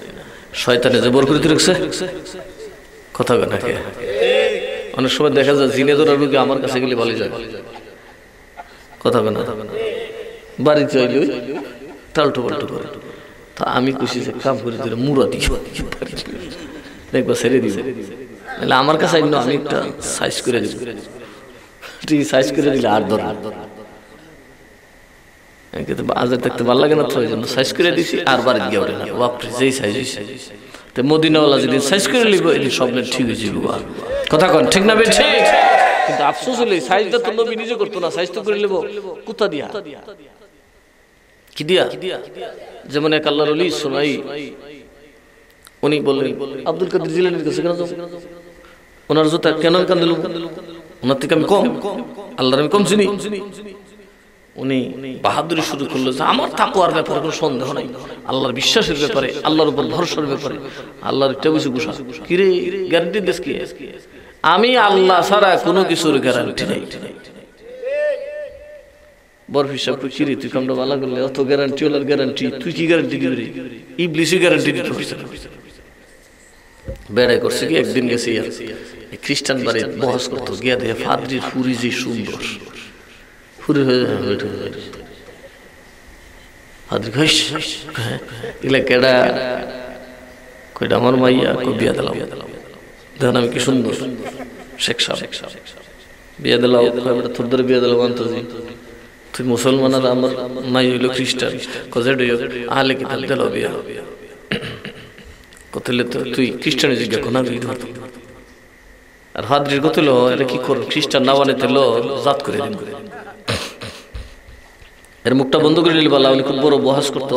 শয়তানে যে বর করে রাখছে। কথা না কে? অনেক সময় দেখা যায় জিনে ধরা রোগী আমার কাছে গেলে বলে যায় কথা না, বাড়িতে আইলে টালটু পাল্টু করে। তা আমি খুশি যে কাম করে দিলে মুড়া দিই দেখবা ছেড়ে দিবে। আমার কাছে আইল আমি একটা সাইজ করে দিব, ঠিক সাইজ করে দিলে আর ধর বাজার দেখতে ভালো লাগে না, তো ওই জন্য সাইজ করে দিছি। আর বাড়ি গিয়ে ওঠে না, বাপরে যেই সাইজ তো মদিনাওয়ালা যদি সাইজ করে নিব এটি সব ঠিক হয়ে যাবে। কথা কন ঠিক না? ঠিক। কিন্তু আফসোস হলে সাইজটা তো নবী নিজে করতো না, সাইজ তো করে নেব কোথা দিয়া, কি দিয়া? যেমন এক আল্লাহর ওলি সুনাই, উনি বললেন আব্দুল কাদের জিলানীর কাছে কেন যাবো? ওনার জুতা কেন কান দিল? ওনার থেকে আমি কম? আল্লাহর আমি কম চিনি? উনি বাহাদুরি শুরু করলো যে আমার তাকওয়ার ব্যাপারে কোনো সন্দেহ নাই, আল্লাহর বিশ্বাসের ব্যাপারে, আল্লাহর উপর ভরসার ব্যাপারে আল্লাহর একটা কিছু গুছা। কিরে গ্যারান্টি দিস কি? আমি আল্লাহ ছাড়া কোনো কিছুর গ্যারান্টি নাই। বরফি সাহেব কিরে তুই কামটা ভালো করলে অত গ্যারান্টি ওলার গ্যারান্টি, তুই কি গ্যারান্টি দিবি রে? ইবলিসই গ্যারান্টি দিতে পারছে না। বেড়াই করছে কি একদিন গেছে খ্রিস্টান বাড়ি বহস করতো, গিয়া দেখে ফাদ্রির ফুরি যে সুন্দর ফুরি হয়ে ফাদ্রি কেডা কইটা আমার মাইয়া কই বিয়া দিলাম। দেখুন আমি কি সুন্দর শেখ সাহেব বিয়ে দিলাও তোর ধরে বিয়ে দিলাম আন্তজি তুই মুসলমান আর আমার মাই হইল খ্রিস্টান আহলে কিতাব দিলাও বিয়া কতলে তুই খ্রিস্টানি জিজ্ঞা কোনা আর হাদ্রির কতল এটা কি কর খ্রিস্টান না বানাইতে লো জাত করে দিন এর মুখটা বন্ধ করে নিলি বলা খুব বড় বহাস করতো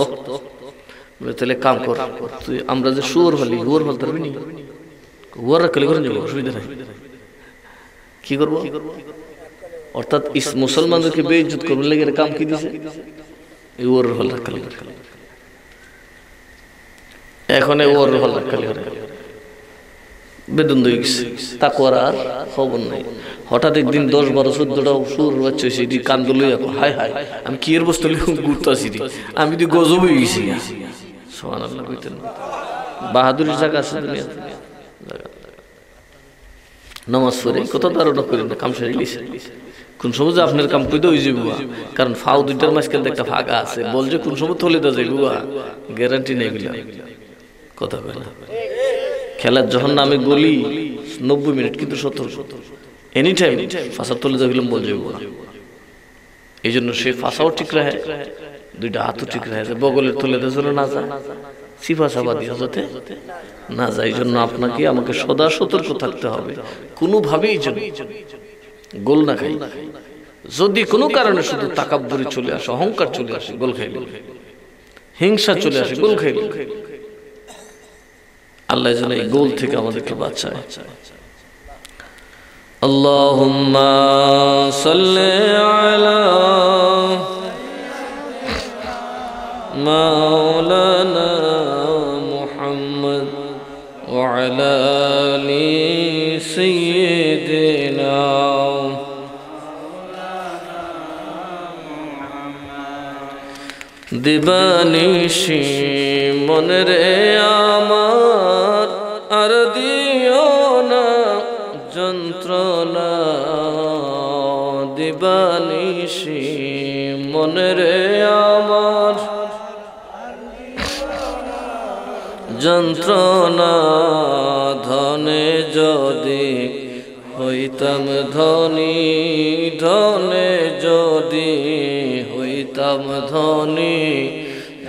তাহলে কাম কর তুই আমরা যে শুয়োর হলি হুয়ার হল ধরবি নি হুয়ার রাখলে করে যাবো অসুবিধা নাই কি করবো অর্থাৎ মুসলমানদেরকে বেইজ্জত করবে লেগে কাম কি দিছে ওর হল রাখালি এখন ওর হল রাখালি বেদন হয়ে গেছে তা করার খবর নাই হঠাৎ একদিন 10, 12, 14টা সুর বাচ্চা হয়েছে এটি কান্দ লইয়া হায় হায় আমি কি এর বস্তু ঘুরতে আসি আমি তো গজব হয়ে গেছি সুবহানাল্লাহ কইতেন বাহাদুরের জায়গা আছে দুনিয়াতে নামাজ পড়ে কত ধারণা করেন না কাম সারি লিছে কোন সময় যে আপনার কাম কইতে হয়ে যাবো কারণ ফাও দুইটার মাঝখানে একটা ফাঁকা আছে বল যে কোন সময় থলে দেওয়া যাইব গ্যারান্টি নেই গেলাম কথা কয় না খেলার যখন নামে গলি 90 মিনিট কিন্তু 70 এনি টাইম ফাঁসা তুলে যাইলাম বল যাইব এই জন্য সে ফাঁসাও ঠিক রাখে দুইটা হাতও ঠিক রাখে বগলের তুলে দেওয়ার না যায় সিফা সাবা দিয়া যাতে না যায় এই জন্য আপনাকে আমাকে সদা সতর্ক থাকতে হবে কোনোভাবেই যেন গোল না খাই যদি কোনো কারণে শুধু তাকাব্বুরি চলে আসে অহংকার চলে আসে গোল খাইল হিংসা চলে আসে গোল খাইল আল্লাহ যেন এই গোল থেকে আমাদেরকে বাঁচায় আল্লাহুম্মা সাল্লি আলা মাওলানা মুহাম্মদ ওয়া আলা আলি সাইয়্যিদিনা দিবানিশি মনরে আমার আর দিও না যন্ত্রণা দিবানিশি মনরে আমার যন্ত্রণা ধনে যদি হইতাম ধনী ধনে যদি হইতাম ধনী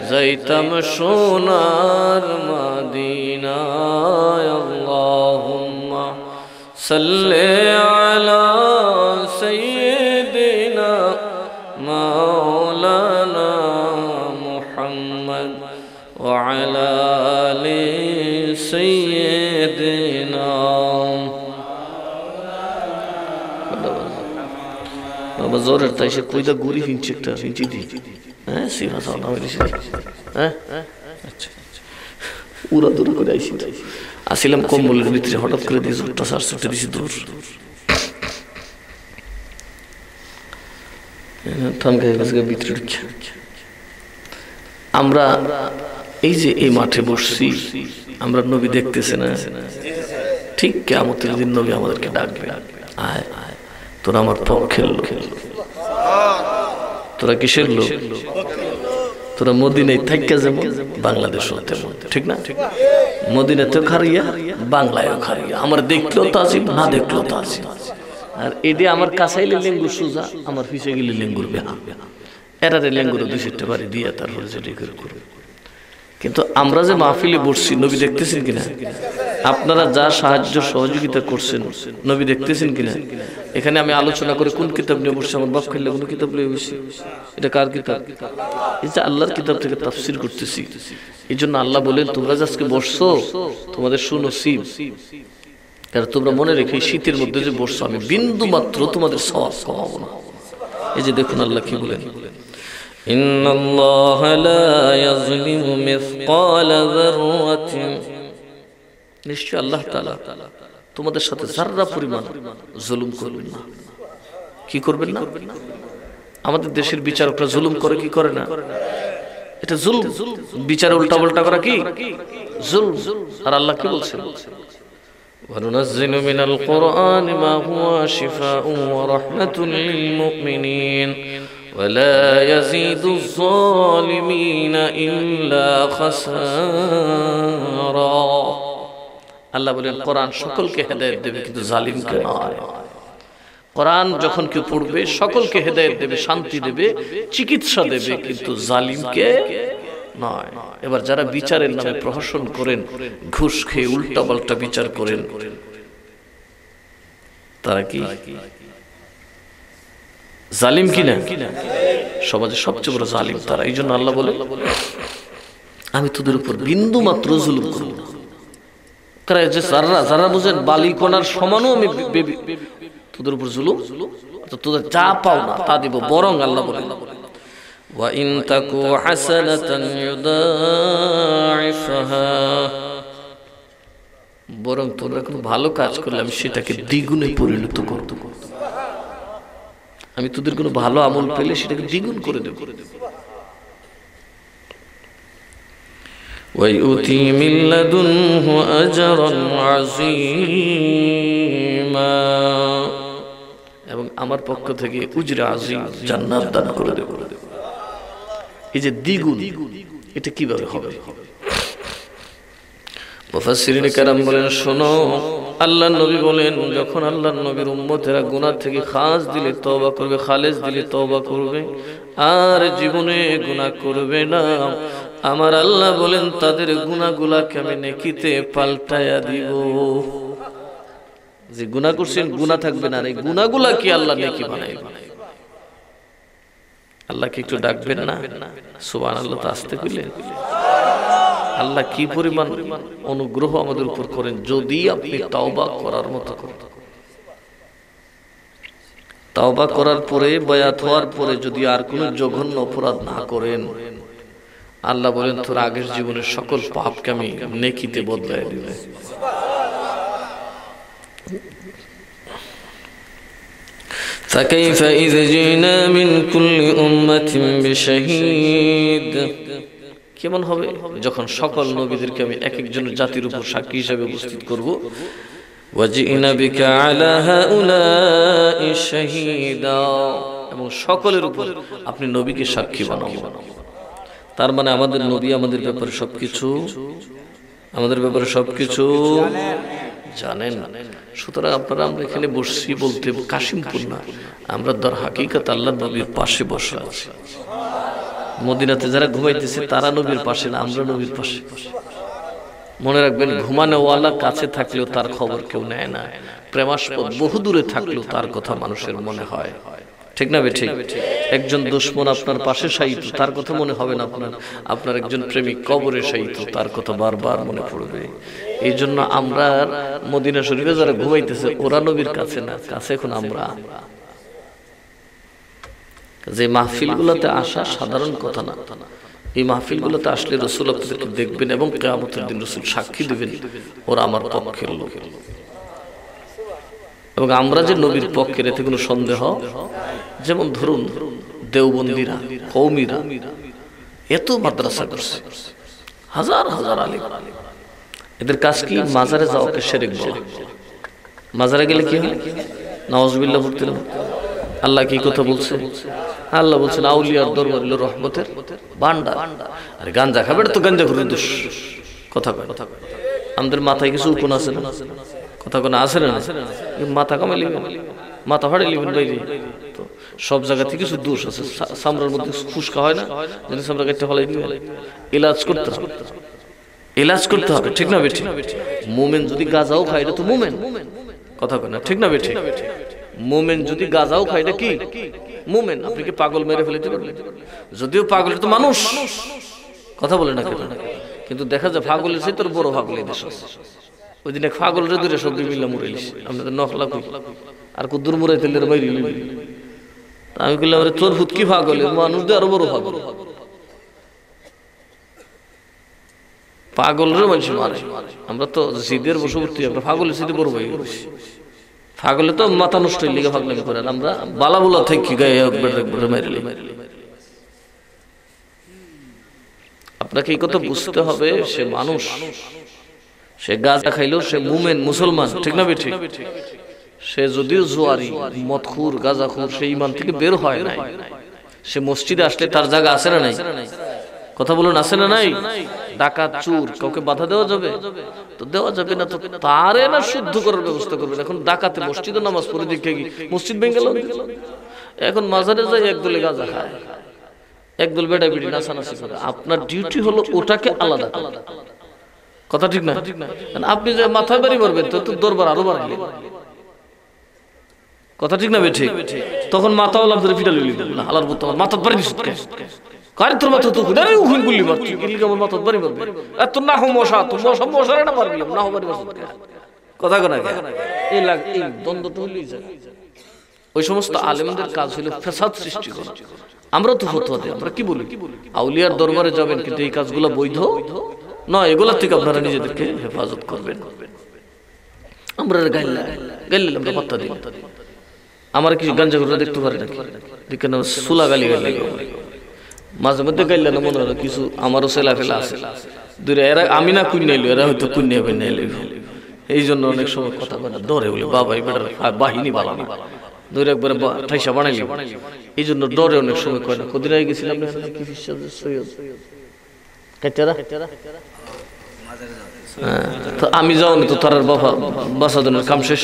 যাইতাম সোনার মদিনায় আল্লাহুম্মা সাল্লি আলা সাইয়্যিদিনা মাওলানা মুহাম্মদ ওয়া আলা আলি সাইয়্যিদিনা বাবা জোরের তাই সে কইদা গুড়ি হিংচে একটা হিংচি দি হ্যাঁ সিফা সাওনা হইছে হ্যাঁ আচ্ছা উড়া দূর করে আইছি আসিলাম কম্বলের ভিতরে হঠাৎ করে দিয়ে জোরটা সারসুটে দিছি দূর থামকে গেছে ভিতরে ঢুকে আমরা এই যে এই মাঠে বসছি আমরা নবী দেখতেছে না ঠিক কিয়ামতের দিন নবী আমাদেরকে ডাকবে আয় তোরা আমার পক্ষের লোক তোরা কিসের লোক তোরা মদিনায় থাইকা যেমন বাংলাদেশও তেমন ঠিক না মদিনাতেও খারিয়া বাংলায়ও খারিয়া আমার দেখলেও তো আসি না দেখলেও তো আসি আর এটি আমার কাছাইলে লেঙ্গুর সোজা আমার পিছিয়ে গেলে লেঙ্গুর বেহা এরারে লেঙ্গুর 2-4টা বাড়ি দিয়ে তারপরে যেটি করবে কিন্তু আমরা যে মাহফিলে বসছি নবী দেখতেছেন কিনা আপনারা যা সাহায্য সহযোগিতা করছেন নবী দেখতেছেন কিনা এখানে আমি আলোচনা করে কোন কিতাব নিয়ে বসছি আমার বাপ খাইলে কোন কিতাব নিয়ে বসছি এটা কার কিতাব এই যে আল্লাহর কিতাব থেকে তাফসীর করতেছি এই জন্য আল্লাহ বলেন তোমরা আজকে বসছো তোমাদের সুনসিব কারণ তোমরা মনে রেখে শীতের মধ্যে যে বসছো আমি বিন্দু মাত্র তোমাদের সওয়াব কমাবো না এই যে দেখুন আল্লাহ কি বলেন ইন্নাল্লাহা লা ইয়াযলিমু মিসকালা যাররাতিন নিশ্চয় আল্লাহ তাআলা তোমাদের সাথে যাররা পরিমাণ জুলুম করবেন না কি করবেন না আমাদের দেশের বিচারকরা জুলুম করে কি করে না এটা জুলুম বিচারে উল্টাপাল্টা করা কি জুলুম আর আল্লাহ কি বলছেন وننزل من القرآن ما هو شفاء ورحمة للمؤمنين ولا يزيد الظالمين إلا خسارا আল্লাহ বলেন কোরআন সকলকে হেদায়েত দেবে কিন্তু জালিমকে নয়। কোরআন যখন কেউ পড়বে সকলকে হেদায়েত দেবে, শান্তি দেবে, চিকিৎসা দেবে, কিন্তু জালিমকে নয়। এবার যারা বিচারের নামে প্রহসন করেন, ঘুষ খেয়ে উল্টাপাল্টা বিচার করেন, তারা কি জালিম কিনা? সমাজে সবচেয়ে বড় জালিম তারা। এই জন্য আল্লাহ বলে আমি তোদের উপর বিন্দু মাত্র জুলুম করব না। যারা বুঝেন বালিকণার সমানও আমি তোদের উপর জুলুম, তোদের যা পাও না তা দিব। বরং আল্লাহ বলে ওয়া ইন তাকু হাসানাতান ইউদাইফাহা, বরং তোমরা কোনো ভালো কাজ করলে আমি সেটাকে দ্বিগুণে পরিণত করব। আমি তোদের কোনো ভালো আমল পেলে সেটাকে দ্বিগুণ করে দেব। وَيُؤْتِي مِن لَّدُنْهُ أَجْرًا عَظِيمًا, এবং আমার পক্ষ থেকে উজরে আযীম জান্নাত দান করে দেব। এই যে দ্বিগুণ, এটা কিভাবে হবে? মুফাসসিরিন কেরাম বলেন, শোনো, আল্লাহর নবী বলেন যখন আল্লাহর নবীর উম্মতেরা গুনাহ থেকে খাস দিলে তওবা করবে, খালেস দিলে তওবা করবে, আর জীবনে গুনাহ করবে না, আমার আল্লাহ বলেন তাদের গুনাহগুলোকে আমি নেকিতে পাল্টায়া দিব। যে গুনাহ করছেন গুনাহ থাকবে না, এই গুনাহগুলা কি আল্লাহ নেকি বানাইবে। আল্লাহকে একটু ডাকবেন না সুবহানাল্লাহ, তা আস্তে কইলেন। আল্লাহ কি পরিমাণ অনুগ্রহ আমাদের উপর করেন যদি আপনি তাওবা করার মতো করেন। তাওবা করার পরে, বায়াত হওয়ার পরে যদি আর কোনো জঘন্য অপরাধ না করেন, আল্লাহ বলেন তোর আগের জীবনের সকল পাপকে আমি নেকিতে বদলায় দিব। فكيف إذا جئنا من كل أمة بشهيد, কেমন হবে যখন সকল নবীদেরকে আমি এক একজন জাতির উপর সাক্ষী হিসেবে উপস্থিত করব। ওয়াজিনা বিকা আলা হাউলাই শাহীদা, এবং সকলের উপর আপনি নবীকে সাক্ষী বানাবেন। তার মানে আমাদের নবী আমাদের ব্যাপারে সবকিছু জানেন। সুতরাং আপনারা আমরা এখানে বসছি বলতে কাশিমপুর না, আমরা দর হাকিকত আল্লাহ নবীর পাশে বসে আছি। মদিনাতে যারা ঘুমাইতেছে তারা নবীর পাশে না, আমরা নবীর পাশে। মনে রাখবেন, ঘুমানোওয়ালা কাছে থাকলেও তার খবর কেউ নেয় না, প্রেমাস্পদ বহু দূরে থাকলেও তার কথা মানুষের মনে হয়। ঠিক না বেঠিক? একজন দুশমন আপনার পাশে শায়িত, তার কথা মনে হবে না আপনার একজন প্রেমিক কবরে শায়িত, তার কথা বারবার মনে পড়বে। এই জন্য আমরা মদিনা শরীফে যারা ঘুমাইতেছে ওরা নবীর কাছে না, কাছে এখন আমরা। যে মাহফিলগুলোতে আসা সাধারণ কথা না, এই মাহফিলগুলোতে আসলে রাসূল আপনাদেরকে দেখবেন এবং কিয়ামতের দিন রাসূল সাক্ষী দিবেন ওরা আমার পক্ষের লোক। এবং আমরা যে নবীর পক্ষের, এতে কোনো সন্দেহ। যেমন ধরুন দেওবন্দিরা, কওমিরা এত মাদ্রাসা করছে, হাজার হাজার আলেম, এদের কাজ কি? মাজারে যাওয়াকে শিরক বলা। মাজারে গেলে কি হয়? নাউজুবিল্লাহ পড়তে হবে। আল্লাহ কি কথা বলছে? আল্লাহ বলছেন আউলিয়ার দরবার হলো রহমতের ভান্ডার। আরে গাঞ্জা খাবে তো গাঞ্জা করে দোষ কথা কয়। আমাদের মাথায় কিছু উকুন আছে না? কথা কোন আছে না? মাথা কামাই লিবেন, মাথা ফাড়ে লিবেন বাইরে। তো সব জায়গা থেকে কিছু দোষ আছে। সামরার মধ্যে ফুসকা হয় না, যেন সামরা কাটতে ফলাই দিবেন। ইলাজ করতে হবে, ইলাজ করতে হবে। ঠিক না বেঠিক? মোমেন যদি গাঁজাও খায় এটা তো মোমেন, কথা কয় না? ঠিক না বেঠিক? মোমেন যদি গাঁজাও খায় এটা কি মোমেন? আপনি কি পাগল মেরে ফেলতে পারবেন? যদিও পাগল তো মানুষ, কথা বলে না কেন? কিন্তু দেখা যায় পাগলের চেয়ে তোর বড় পাগল এই দেশ। ওই দিন এক পাগলের দূরে সব মিল্লা মুড়াইলিস, আপনাদের নখলা কই আর কুদ্দুর মুড়াই তেলের বাইরে। আমি বললাম তোর ভূত কি পাগল, মানুষদের আরো বড় পাগল। পাগলের মানুষ মারে। আমরা তো জিদের বশবর্তী, আমরা পাগলের সাথে বড় হয়ে গেছি। পাগলে তো মাথা নষ্ট হয়ে লিগে পাগলামি করেন, আমরা বালাবুলা থেকে গায়ে মারিলে। আপনাকে এই কথা বুঝতে হবে, সে মানুষ, সে গাঁজা খাইলেও সে মুমেন, মুসলমান। ঠিক না বেঠিক? সে যদিও জুয়ারি, মদখুর, গাঁজাখুর, সে ঈমান থেকে বের হয় নাই। সে মসজিদে আসলে তার জায়গা আছে না নাই? কথা বলুন, আছে না নাই? ডাকাত চোর কাউকে বাধা দেওয়া যাবে? তো দেওয়া যাবে না। তো তারে না শুদ্ধ করার ব্যবস্থা করবেন। এখন ডাকাতে মসজিদে নামাজ পড়ে দেখে কি মসজিদ ভেঙে গেল? এখন মাজারে যাই একদলে গাঁজা খায়, একদল বেটা বেটি নাচানাচি করে। আপনার ডিউটি হলো ওটাকে আলাদা করা। কথা ঠিক না? আপনি যে মাথায় বাড়ি মারবেন তো দরবার আরো বাড়বে। কথা ঠিক না বেঠিক? তখন মাথাওয়ালা ধরে ফিটা লইলি আলার বলতে আমার মাথা বাড়ি দিস কার তোর মাথা তো কুদারে উহুন গুলি মারছি গিলি আমার মাথা বাড়ি মারবে। এত না হো মশা তো মশা মশা না পারবি না হো বাড়ি মারছ। কথা কনা এই লাগ এই দ্বন্দ্বটা হইলেই যায়। ওই সমস্ত আলেমদের কাজ হলো ফ্যাসাদ সৃষ্টি করা। আমরা তো ফতোয়া দিই, আমরা কি বলি? আউলিয়ার দরবারে যাবেন কিন্তু এই কাজগুলো বৈধ নয়, এগুলা থেকে আপনারা নিজেদেরকে হেফাজত করবেন। আমরা গাইলা গাইলে আমরা পাত্তা দিই। আমার কি গাঞ্জা ঘুরে দেখতে পারি নাকি? দেখে না সুলা গালি গালি মাঝে মধ্যে গাইলে না মনে হয় কিছু আমারও সেলা ফেলা আছে দূরে। এরা আমি না কুন নাইলো, এরা হয়তো কুন নেবে নাইলে। এই জন্য অনেক সময় কথা বলে ডরে বলে বাবা এবার বাহিনী বালা না ধরে একবারে ঠাইসা বানাইলি। এই জন্য ডরে অনেক সময় কয় না। কদিন আগে গেছিলাম তো আমি যাওনি তো তার বাবা বাসাদনের কাম শেষ।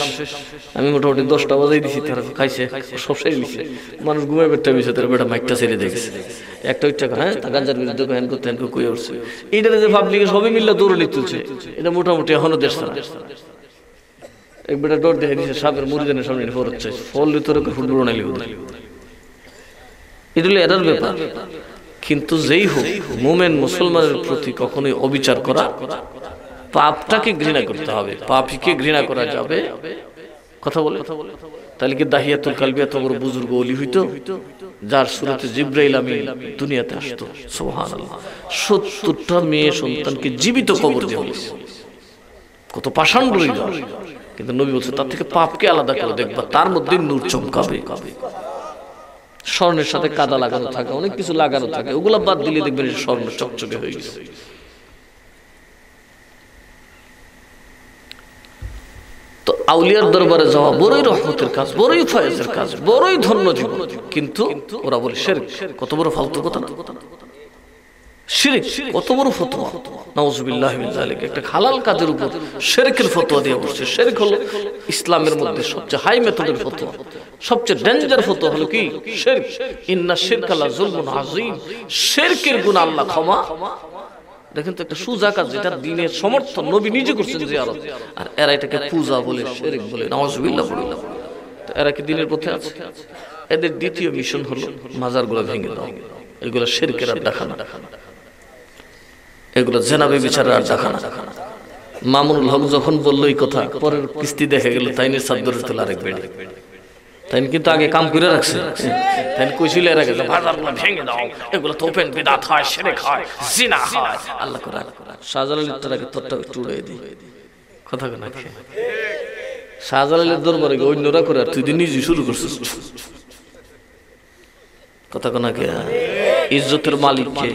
আমি মোটামুটি 10টা বাজাই দিছি, তারা খাইছে সব শেষ দিছে। মানুষ ঘুমাই বেটা মিশে তার বেটা মাইকটা ছেড়ে দেখেছে একটা ওই টাকা। হ্যাঁ তা গাঞ্জার বিরুদ্ধে হ্যান করতে হ্যান কই উঠছে। এইটা যে পাবলিকে সবই মিললে দৌড়ে তুলছে, এটা মোটামুটি এখনো দেশ ছাড়া। এক বেটা ডর দেখে দিছে সাপের মুড়িদানের সামনে ফোর হচ্ছে ফল তোর ফুটবল নাইলি এগুলো এটার ব্যাপার। কিন্তু যেই হোক মোমেন মুসলমানের প্রতি কখনোই অবিচার করা, পাপটাকে ঘৃণা করতে হবে। পাপকে ঘৃণা করা যাবে। কথা বলে তাহলে কি দাহিয়াতুল কালবি এত বড় বুজুর্গ ওলি হইতো যার সুরতে জিব্রাইল আমিন দুনিয়াতে আসতো? সুবহানাল্লাহ। 70টা মেয়ে সন্তানকে জীবিত কবর দিয়ে হয়েছে। কত পাষাণ হৃদয়। কিন্তু নবী বলছে তার থেকে পাপকে আলাদা করে দেখবা, তার মধ্যে নূর চমকাবে। স্বর্ণের সাথে কাদা লাগানো থাকে, অনেক কিছু লাগানো থাকে, ওগুলা বাদ দিলে দেখবেন স্বর্ণ চকচকে হয়ে গেছে। তো আউলিয়ার দরবারে যাওয়া বড়ই রহমতের কাজ, বড়ই ফয়েজের কাজ, বড়ই ধন্য জীবন। কিন্তু ওরা বলে শিরক। কত বড় ফালতু কথা না? শিরক কত বড় ফতোয়া! নাউজুবিল্লাহ মিন যালিক। একটা হালাল কাজের উপর শিরকের ফতোয়া দিয়ে বসছে। শিরক হলো ইসলামের মধ্যে সবচেয়ে হাই মেথডের ফতোয়া। সবচেয়ে ডেঞ্জার ফতোয়া হলো কি? শিরক। ইন্না শিরকা লা যুলমুন আযীম। শিরকের গুনাহ আল্লাহ ক্ষমা। দেখেন তো একটা সুজা কাজ যেটা দ্বীনের সমর্থন নবী নিজে করছেন জিয়ারত, আর এরা এটাকে পূজা বলে, শিরক বলে। নাউজুবিল্লাহ বলে। তো এরা কি দ্বীনের পথে আছে? এদের দ্বিতীয় মিশন হলো মাজারগুলো ভেঙে দাও। এগুলো শিরকের আড্ডাখানা, এগুলো জেনাবে বিচারের আড্ডাখানা। মামুনুল হক যখন বললো এই কথা, পরের কিস্তি দেখা গেল তাইনের চাদর তোলা আরেক বেড়ে। তাই কিন্তু আগে কাম করে রাখছে। তাই কইছিল এর আগে বাজারগুলো ভেঙে দাও, এগুলো তো ওপেন বিদআত হয়, শিরক হয়, জিনা হয়। আল্লাহ করে শাহজালালের তোর আগে তোরটা একটু উড়িয়ে দিই। কথা কেন ঠিক? শাহজালালের দরবারে অন্যরা করে আর তুই নিজে শুরু করছিস। কথা কেন কে? ইজ্জতের মালিক কে?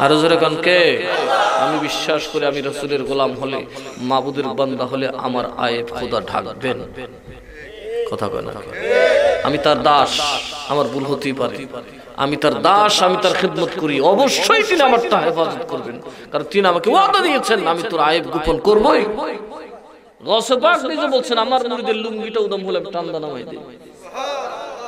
আরো জোরে কান কে? আমি বিশ্বাস করি আমি রাসূলের গোলাম হলে, মাবুদের বান্দা হলে আমার আয়েব খোদা ঢাকবেন। কথা কয় না? আমি তার দাস, আমার ভুল হতেই পারে। আমি তার দাস, আমি তার খিদমত করি, অবশ্যই তিনি আমার তা হেফাজত করবেন, কারণ তিনি আমাকে ওয়াদা দিয়েছেন আমি তোর আয়েব গোপন করবই। গৌসে পাক নিজে বলছেন আমার মুরিদের লুঙ্গিটা উদম হলে টান্দা নামাই দিই,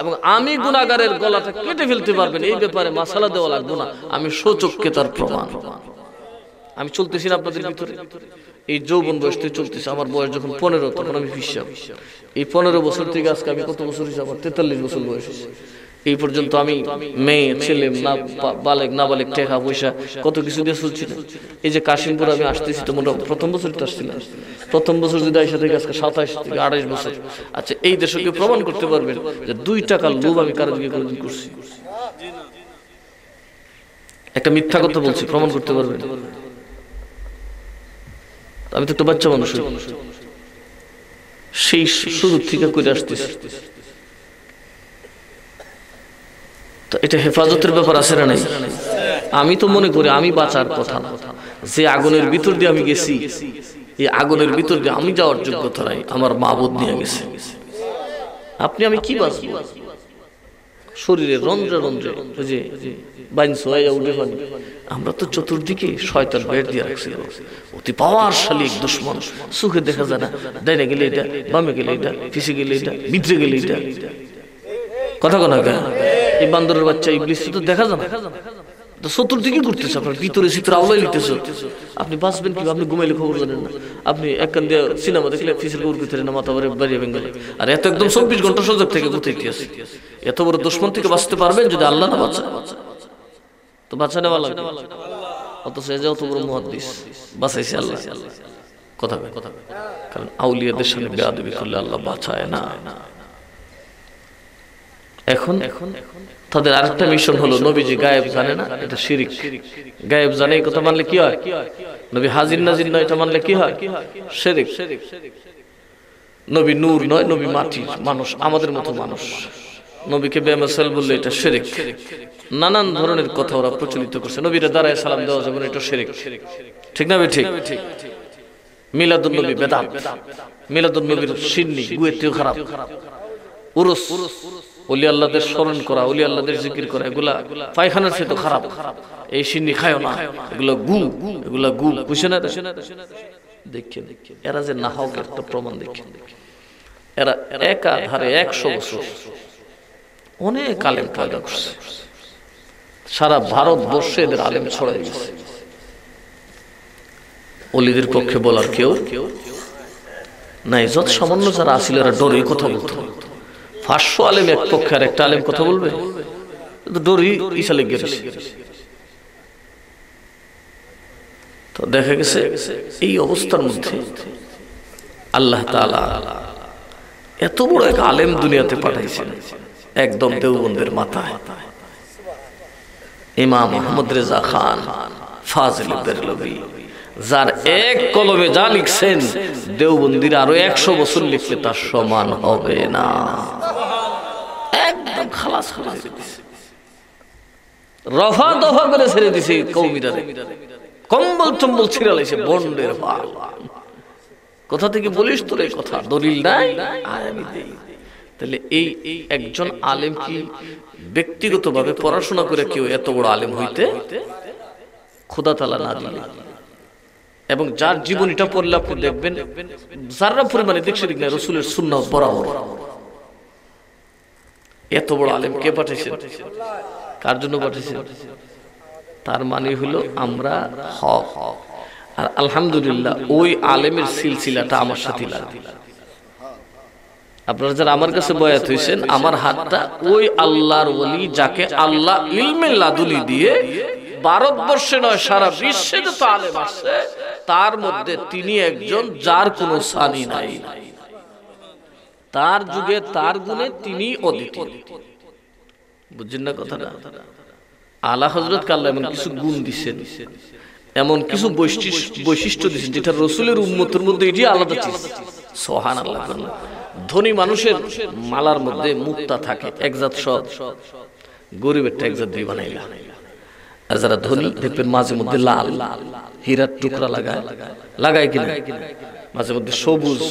এবং আমি গুনাহগারের গলাটা কেটে ফেলতে পারবেন, এই ব্যাপারে মাসালা দেওয়া লাগবে না। আমি সচক্ষে তার প্রমাণ। আমি চলতেছি না আপনাদের ভিতরে, এই যৌবন বয়স থেকে চলতেছে। আমার বয়স যখন 15 তখন আমি হিসাব, এই 15 বছর থেকে আজকে আমি কত বছর হিসাব? 43 বছর বয়স। এই পর্যন্ত আমি মেয়ে ছেলে না বালেক না বালেক টাকা পয়সা কত কিছু দিয়ে চলছি না। এই যে কাশিমপুর আমি আসতেছি তো মোটামুটি প্রথম বছরই তো আসছিলাম। প্রথম বছর যদি আইসা থেকে আজকে 27 থেকে 28 বছর। আচ্ছা এই দেশকে প্রমাণ করতে পারবেন যে 2 টাকার লোভ আমি কারো দিকে কোনোদিন করছি? একটা মিথ্যা কথা বলছি, প্রমাণ করতে পারবেন? আমি তো একটা বাচ্চা মানুষ, সেই শুরু থেকে করে আসতেছি। তো এটা হেফাজতের ব্যাপার আছে না নাই? আমি তো মনে করি আমি বাঁচার কথা না। যে আগুনের ভিতর দিয়ে আমি গেছি, এই আগুনের ভিতর দিয়ে আমি যাওয়ার যোগ্যতা নাই, আমার মাবুদ নিয়ে গেছে। আপনি আমি কি বাঁচবো? শরীরে রন্ধ্রে রন্ধ্রে ওই যে বাইনসো উঠে পানি। আমরা তো চতুর্দিকে শয়তান বের দিয়ে রাখছি, অতি পাওয়ারশালী এক দুশ্মন, সুখে দেখা যায় না, ডাইনে গেলে এটা, বামে গেলে এটা, পিছে গেলে এটা, ভিতরে গেলে এটা। কথা কোনা কেন? এই বান্দরের বাচ্চা ইবলিস তো দেখা যায় না, চতুর্দিকে ঘুরতেছে, আপনার ভিতরে চিত্র আওলাই লিখতেছে। আপনি বাঁচবেন কি? আপনি ঘুমাইলে খবর জানেন না। আপনি এক কান দিয়ে সিনেমা দেখলে ফিসেল ঘুর করতে না, মাথা বাড়িয়ে বেঙ্গলে, আর এত একদম 24 ঘন্টা সজাগ থেকে ঘুরতে আছে। এত বড় দুশ্মন থেকে বাঁচতে পারবেন যদি আল্লাহ না বাঁচায়? তো বাঁচা নেওয়া লাগবে। অথচ এই যে অত বড় মুহাদ্দিস বাঁচাইছে আল্লাহ। কথা কথা, কারণ আউলিয়াদের সামনে বেয়াদবি করলে আল্লাহ বাঁচায় না। এখন তাদের আরেকটা মিশন হলো, নবীজি গায়েব জানে না, এটা শিরিক। গায়েব জানে এই কথা মানলে কি হয়? নবী হাজির নাজির নয়, এটা মানলে কি হয়? শিরিক। নবী নূর নয়, নবী মাটির মানুষ, আমাদের মতো মানুষ। নবীকে বেমাসাল বললে এটা শিরিক। নানান ধরনের কথা ওরা প্রচলিত করছে। নবীরা দাঁড়ায় সালাম দেওয়া যাবে না, এটা শিরিক। ঠিক না? ঠিক। মিলাদুন নবী বেদাত, মিলাদুন নবীর সিন্নি গুয়ের থেকে খারাপ। উরুস, ওলি আল্লাহদের স্মরণ করা, ওলি আল্লাহদের জিকির করা, এগুলা পায়খানার চেয়ে তো খারাপ। এই সিন্নি খায়ও না, এগুলো গু, এগুলা গু। বুঝছে না? দেখেন এরা যে না হোক একটা প্রমাণ। দেখেন এরা একাধারে 100 বছর অনেক আলেম পয়দা করছে, সারা ভারতবর্ষে এদের আলেম ছড়াই গেছে। অলিদের পক্ষে বলার কেউ নাই। যত সামান্য যারা আসলে এরা ডরে কথা বলতো। 500 আলেম এক পক্ষে, আর একটা আলেম কথা বলবে, ডরি ইসালে গেছে। তো দেখা গেছে এই অবস্থার মধ্যে আল্লাহ তাআলা এত বড় এক আলেম দুনিয়াতে পাঠাইছেন, একদম দেওবন্দের মাথায়, ইমাম মুহাম্মদ রেজা খান ফাজিল বেরলভী, যার এক কলমে যা লিখছেন দেওবন্দির আরো 100 বছর লিখলে তার সমান হবে না। একদম খালাস করে দিয়েছে, রফা দফা করে ছেড়ে দিছে কওমিরা, কম্বল টম্বল ছিঁড়ে লাইছে বন্ডের পাল। কোথা থেকে বলিস তোর এই কথা? দলিল নাই, আমি দেই। তাহলে এই একজন আলেম কি ব্যক্তিগতভাবে পড়াশোনা করে কেউ এত বড় আলেম হইতে খোদা তাআলা না দিলে? এবং যার জীবনীটা পড়লে আপনি দেখবেন যারা পরিমাণে দেখছে দিক না রাসূলের সুন্নাহ বরাবর। এত বড় আলেম কে পাঠিয়েছেন? কার জন্য পাঠিয়েছেন? তার মানে হলো আমরা হক। আর আলহামদুলিল্লাহ ওই আলেমের সিলসিলাটা আমার সাথে লাগে। আপনারা যারা আমার কাছে বয়াত হয়েছেন, আমার হাতটা ওই আল্লাহর ওলি যাকে আল্লাহ ইলমে লাদুনি দিয়ে ভারতবর্ষে নয় সারা বিশ্বে যত আলেম আছে তার মধ্যে তিনি একজন যার কোনো সানি নাই। তার যুগে তার গুণে তিনি অদ্বিতীয়। বুঝছেন না কথাটা? আলা হযরতকে আল্লাহ এমন কিছু গুণ দিয়েছেন, এমন কিছু বৈশিষ্ট্য দিয়েছেন যেটা রাসূলের উম্মতের মধ্যে এটি আলাদা চিজ। সুবহানাল্লাহ। ধনী মানুষের মালার মধ্যে মুক্তা থাকে একজাত, সব গরিবেরটা একজাত দিয়ে বানাইলা। আর যারা ধনী দেখবেন মাঝে মধ্যে লাল হীরার টুকরা লাগায় কিনা, মাঝে মধ্যে সবুজ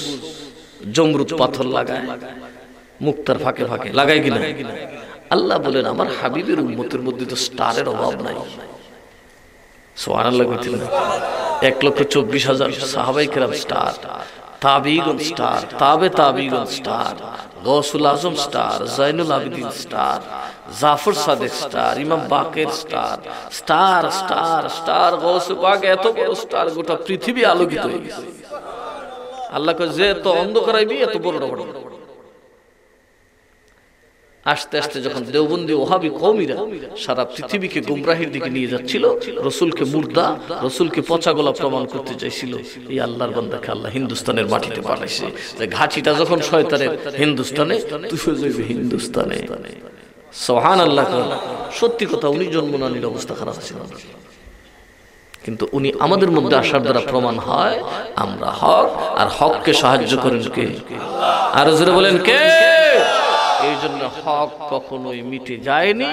জমরুদ পাথর লাগায়, মুক্তার ফাঁকে ফাঁকে লাগায় কিনা। আল্লাহ বলেন আমার হাবিবের উম্মতের মধ্যে তো স্টারের অভাব নাই। সুবহানাল্লাহ। 1,24,000 সাহাবায়ে কেরাম স্টার, তাবিঈন স্টার, তাবিঈন star, Ghausul Azam star, Zainul Abidin star, Jafar Sadiq star, Imam Baqir star, star star star, গৌসে পাক এত বড় স্টার, গোটা পৃথিবী আলোকিত হয়ে গেছে। আল্লাহ কয় যে এত অন্ধকারাইবি এত বড় বড়। আস্তে আস্তে যখন দেওবন্দি ওহাবি কওমিরা সারা পৃথিবীকে গুমরাহির দিকে নিয়ে যাচ্ছিল, রাসূলকে মুর্দা, রাসূলকে পচা গলা প্রমাণ করতে চাইছিল, এই আল্লাহর বান্দাকে আল্লাহ হিন্দুস্তানের মাটিতে পাঠাইছে। যে ঘাটিটা যখন শয়তানের হিন্দুস্তানে, তুই যাইবি হিন্দুস্তানে। সুবহানাল্লাহ। সত্যি কথা, উনি জন্ম না নিলে অবস্থা খারাপ ছিল, কিন্তু উনি আমাদের মধ্যে আসার দ্বারা প্রমাণ হয় আমরা হক। আর হককে সাহায্য করেন কে? আর জোরে বলেন কে? এই জন্য হক কখনোই মিটে যায়নি,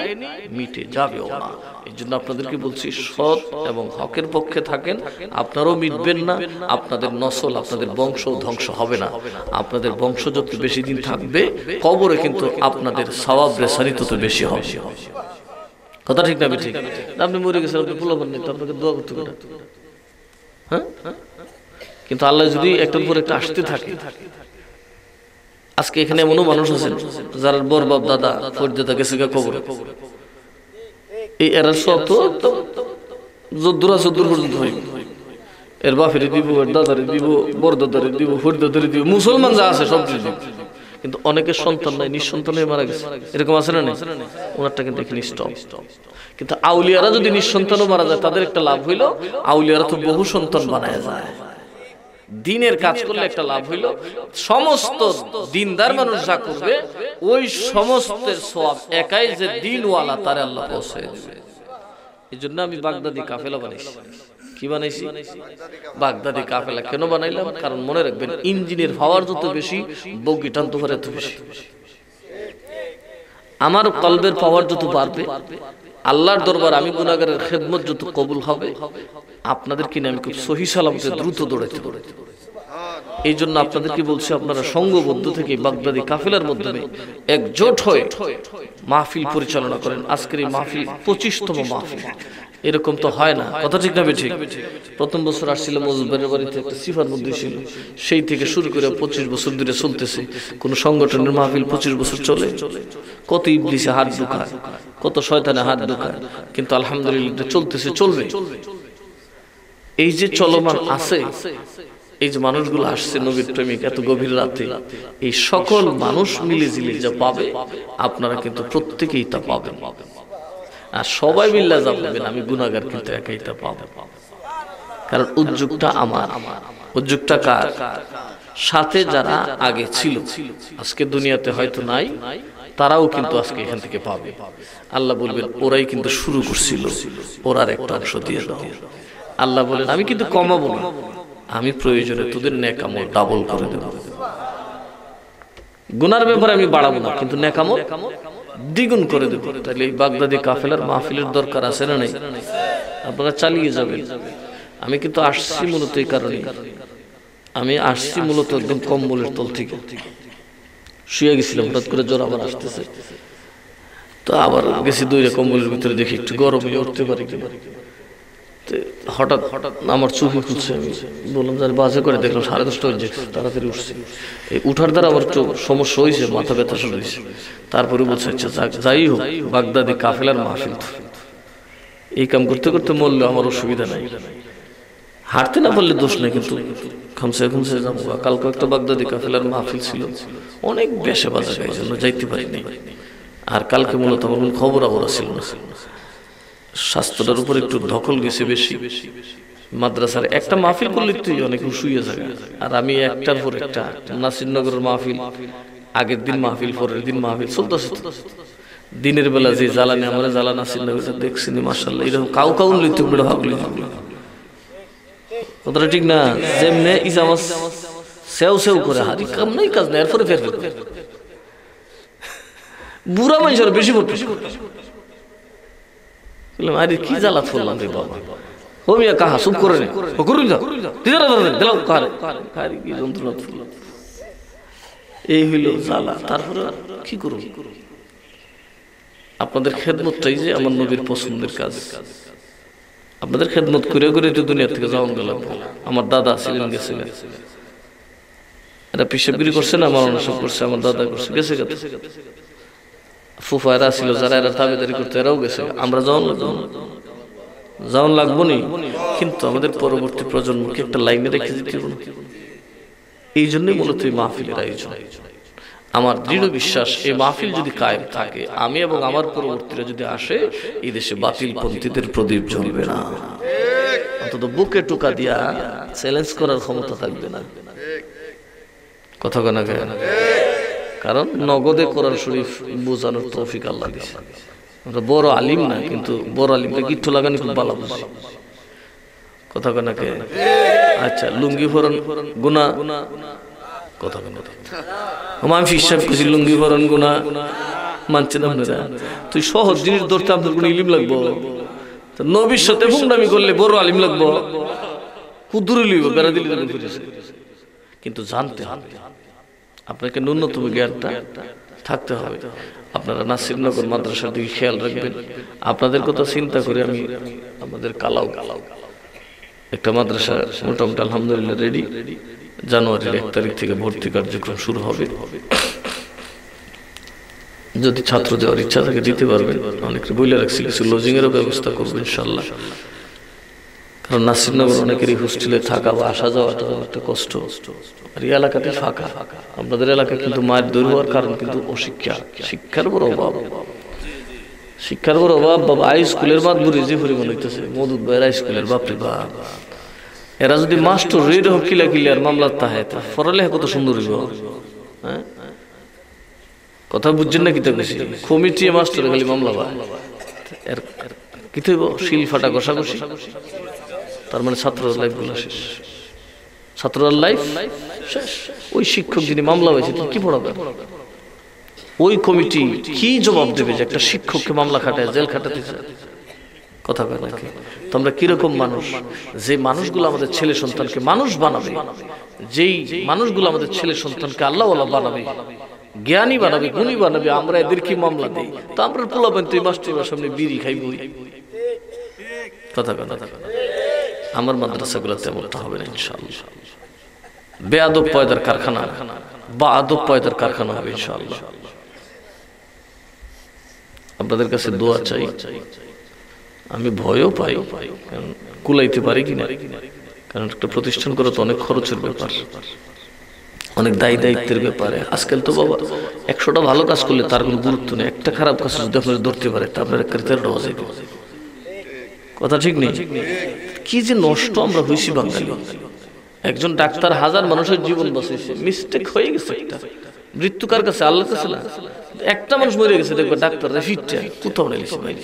মিটে যাবেও না। এই জন্য আপনাদেরকে বলছি সৎ এবং হকের পক্ষে থাকেন, আপনারাও মিটবেন না, আপনাদের নসল আপনাদের বংশ ধ্বংস হবে না। আপনাদের বংশ যত বেশি দিন থাকবে কবরে কিন্তু আপনাদের সওয়াব রেসানি তত বেশি হবে। কথা ঠিক না? ঠিক। আপনি মরে গেছেন, আপনি পোলাপান নেই, তো আপনাকে দোয়া করতে হবে। হ্যাঁ, কিন্তু আল্লাহ যদি একটার পর একটা আসতে থাকে, আজকে এখানে এমনও মানুষ আছেন যারা বর বাপ দাদা ফরিদাদা গেছে কবরে, এই এরা সব তো যদ্দুরা চদ্দুর পর্যন্ত হইবে, এর বাপেরে দিব, এর দাদারে দিব, বর দাদারে দিব, ফরিদাদারে দিব, মুসলমান যা আছে সব দিব। কিন্তু অনেকের সন্তান নাই, নিঃসন্তান হয়ে মারা গেছে, এরকম আছে না? নেই? ওনারটা কিন্তু এখানে স্টপ। কিন্তু আউলিয়ারা যদি নিঃসন্তানও মারা যায় তাদের একটা লাভ হইল, আউলিয়ারা তো বহু সন্তান বানায় যায়। দিনের কাজ করলে একটা লাভ হইল, সমস্ত দিনদার মানুষ যা করবে ওই সমস্তের সওয়াব একাই যে দিনওয়ালা তার আল্লাহ পৌঁছে দেবে। এই জন্য আমি বাগদাদি কাফেলা বানাইছি। কি বানাইছি? বাগদাদি কাফেলা কেন বানাইলাম? কারণ মনে রাখবেন, ইঞ্জিনের পাওয়ার যত বেশি, বগি টানতে পারে তত বেশি। আমার কলবের পাওয়ার যত বাড়বে, আল্লাহর দরবার আমি গুনাহগারের খেদমত যত কবুল হবে, আপনাদের কিনে আমি খুব সহি সালামতে দ্রুত দৌড়াইতে। এই জন্য আপনাদেরকে বলছি, আপনারা সংঘবদ্ধ থেকে বাগদাদি কাফেলার মাধ্যমে একজোট হয়ে মাহফিল পরিচালনা করেন। আজকের এই মাহফিল 25তম মাহফিল, এরকম তো হয় না। কথা ঠিক না? ঠিক। প্রথম বছর আসছিল মজুবের বাড়িতে, একটা সিফার মধ্যে ছিল, সেই থেকে শুরু করে 25 বছর ধরে চলতেছে। কোন সংগঠনের মাহফিল 25 বছর চলে? কত ইবলিসে হাত ঢুকায়, কত শয়তানে হাত ঢুকায়, কিন্তু আলহামদুলিল্লাহ চলতেছে, চলবে। এই যে চলমান আছে, এই যে মানুষগুলো আসছে নবীর প্রেমিক এত গভীর রাতে, এই সকল মানুষ মিলে জিলে যা পাবে আপনারা কিন্তু প্রত্যেকেই তা পাবেন। আর সবাই মিল্লা যা পাবেন, আমি গুনাহগার কিন্তু একাই তা পাবো। কারণ উদ্যোগটা আমার, উদ্যোগটা কার? সাথে যারা আগে ছিল, আজকে দুনিয়াতে হয়তো নাই, তারাও কিন্তু আজকে এখান থেকে পাবে। আল্লাহ বলবেন ওরাই কিন্তু শুরু করছিল, ওরার একটা অংশ দিয়ে দাও। আল্লাহ বলেন আমি কিন্তু কমাবো না, আমি প্রয়োজনে তোদের নেক আমল ডাবল করে দেব। গুনার ব্যাপারে আমি বাড়াবো না, কিন্তু নেক আমল দ্বিগুণ করে দেব। তাহলে এই বাগদাদি কাফেলার মাহফিলের দরকার আছে না নেই? আপনারা চালিয়ে যাবেন। আমি কিন্তু আসছি মূলত এই কারণে, আমি আসছি মূলত একদম কম্বলের তল থেকে শুয়ে গেছিলাম, হঠাৎ করে জ্বর আবার আসতেছে, তো আবার গেছি দৌড়ে কম্বলের ভিতরে, দেখি একটু গরমে উঠতে পারি কিনা। হঠাৎ আমার চোখে খুলছে, আমি বললাম যে বাজে করে দেখলাম 10:30 হয়েছে, তাড়াতাড়ি উঠছি। এই উঠার দ্বারা আবার একটু সমস্যা হয়েছে, মাথা ব্যথা শুরু হয়েছে। তারপরে বলছে আচ্ছা যাই হোক, বাগদাদি কাফেলার মাহফিল, এই কাম করতে করতে মরলে আমার অসুবিধা নাই, হাঁটতে না পারলে দোষ নেই, কিন্তু খামসে খামসে যাবো। কালকে একটা বাগদাদি কাফেলার মাহফিল ছিল, অনেক বেশে বাজা, এই জন্য যাইতে পারিনি। আর কালকে মূলত আমার কোনো খবর আবরা ছিল না, স্বাস্থ্যটার উপর একটু ধকল গেছে বেশি। মাদ্রাসার একটা মাহফিল করলে তুই অনেক শুয়ে যাবে, আর আমি একটার পর একটা, নাসিরনগরের মাহফিল আগের দিন মাহফিল, পরের দিন মাহফিল চলতেছে। দিনের বেলা যে জ্বালানি আমরা জ্বালা নাসিরনগরে দেখছি মাশাআল্লাহ, এরকম কাউ কাউ লিখতে বেড়ে ভাবলি, কথাটা ঠিক না? যেমনে ইজামাস সেও সেও করে হারি কাম নাই, কাজ নাই, এরপরে ফের বুড়া মানুষের বেশি পড়তে। আরে কি জ্বালা ফুললাম রে বাবা, ও মিয়া কাহা চুপ করে নে, ও করুন যা দিলাম কারে কারে কি যন্ত্রণা ফুললাম, এই হইল জ্বালা। তারপরে কি করুন? আপনাদের খেদমতটাই যে আমার নবীর পছন্দের কাজ। আপনাদের খেদমত করে করে তো দুনিয়া থেকে যাওয়া গেল। আমার দাদা ছিলেন, গেছে, এরা পিসাবগিরি করছে না, আমার অনশন করছে, আমার দাদা করছে, গেছে গেছে। ফুফায়রা ছিল যারা, এরা তাবেদারি করতে, এরাও গেছে। আমরা যাওয়ান লাগবো নি, কিন্তু আমাদের পরবর্তী প্রজন্মকে একটা লাইনে রেখে দিতে হবে। এই জন্যই মূলত এই মাহফিলের আয়োজন। আমার দৃঢ় বিশ্বাস, এই মাহফিল যদি কায়েম থাকে, আমি এবং আমার পরবর্তীরা যদি আসে, এই দেশে বাতিল পন্থীদের প্রদীপ জ্বলবে না, অন্তত বুকে টোকা দিয়া চ্যালেঞ্জ করার ক্ষমতা থাকবে না। কথা কেনা কেন? কারণ নগদে কোরআন শরীফ বোঝানোর তৌফিক আল্লাহ দিয়েছে। আমরা বড় আলিম না, কিন্তু বড় আলিমকে গিট্টু লাগানি খুব ভালো বুঝি। কথা কেনা কে? আচ্ছা, লুঙ্গি ফোরন গুনাহ, কথা বলে আমি হিসাব করছি লুঙ্গি পরন গুনা মানছে না আপনারা তুই সহজ জিনিস ধরতে আপনার কোনো ইলিম লাগবো নবীর সাথে ভুন্ডামি করলে বড় আলিম লাগবো কুদুরে লইব বেড়া দিলে কিন্তু জানতে হবে আপনাকে ন্যূনতম জ্ঞানটা থাকতে হবে আপনারা নাসিরনগর মাদ্রাসার দিকে খেয়াল রাখবেন আপনাদের কথা চিন্তা করে আমি আমাদের কালাও একটা মাদ্রাসা মোটামুটি আলহামদুলিল্লাহ রেডি জানুয়ারির 1 তারিখ থেকে ভর্তি কার্যক্রম শুরু হবে যদি ছাত্র দেওয়ার ইচ্ছা থাকে দিতে পারবেন অনেকে বলে রাখছি কিছু লজিং এরও ব্যবস্থা করবো ইনশাল্লাহ কারণ নাসিরনগর অনেকেরই হোস্টেলে থাকা বা আসা যাওয়াটা একটা কষ্ট আর এই এলাকাতে ফাঁকা আপনাদের এলাকা কিন্তু মায়ের দূর হওয়ার কারণ কিন্তু অশিক্ষা শিক্ষার বড় অভাব বাবা হাই স্কুলের মাধ্যমে যে পরিমাণ হইতেছে মধুদ ভাইয়ের হাই স্কুলের বাপরে বাপ এরা যদি মাস্টার রেড হোক কিলার মামলার তাহে পড়ালেখা কত সুন্দর হইব হ্যাঁ কথা বুঝছেন না কি বেশি কমিটি মাস্টার খালি মামলা পায় কি হইব শিল ফাটা ঘষাঘষি তার মানে ছাত্রর লাইফ গুলো শেষ ছাত্রর লাইফ শেষ ওই শিক্ষক যিনি মামলা হয়েছে কি পড়াবে ওই কমিটি কি জবাব দেবে যে একটা শিক্ষককে মামলা খাটায় জেল খাটাতে কথা বলে নাকি তোমরা কিরকম মানুষ যে মানুষগুলো আমাদের ছেলে সন্তানকে মানুষ বানাবে যেই মানুষগুলো আমাদের ছেলে সন্তানকে আল্লাহওয়ালা বানাবে জ্ঞানী বানাবে গুণী বানাবে আমরা এদের কি মামলা দিই তো আমরা পোলাবেন তুই মাস্টারের সামনে বিড়ি খাইবই কথা বলে আমার মাদ্রাসাগুলো তেমনটা হবে না ইনশাআল্লাহ বেয়াদব পয়দার কারখানা বা আদব পয়দার কারখানা হবে ইনশাআল্লাহ আপনাদের কাছে দোয়া চাই আমি ভয়ও পাই কারণ কুলাইতে পারি কিনা কারণ একটা প্রতিষ্ঠান করা তো অনেক খরচের ব্যাপার অনেক দায়ী দায়িত্বের ব্যাপারে আজকাল তো বাবা 100টা ভালো কাজ করলে তার কোনো গুরুত্ব নেই একটা খারাপ কাজ যদি আপনারা ধরতে পারে তা আপনার একটা 13টা বাজে কথা ঠিক নেই কি যে নষ্ট আমরা হইছি বাঙালি একজন ডাক্তার হাজার মানুষের জীবন বাঁচাইছে মিস্টেক হয়ে গেছে একটা মৃত্যু কার কাছে আল্লাহর কাছে না একটা মানুষ মরে গেছে দেখবে ডাক্তার ফিটটা কোথাও নেইছে ভাই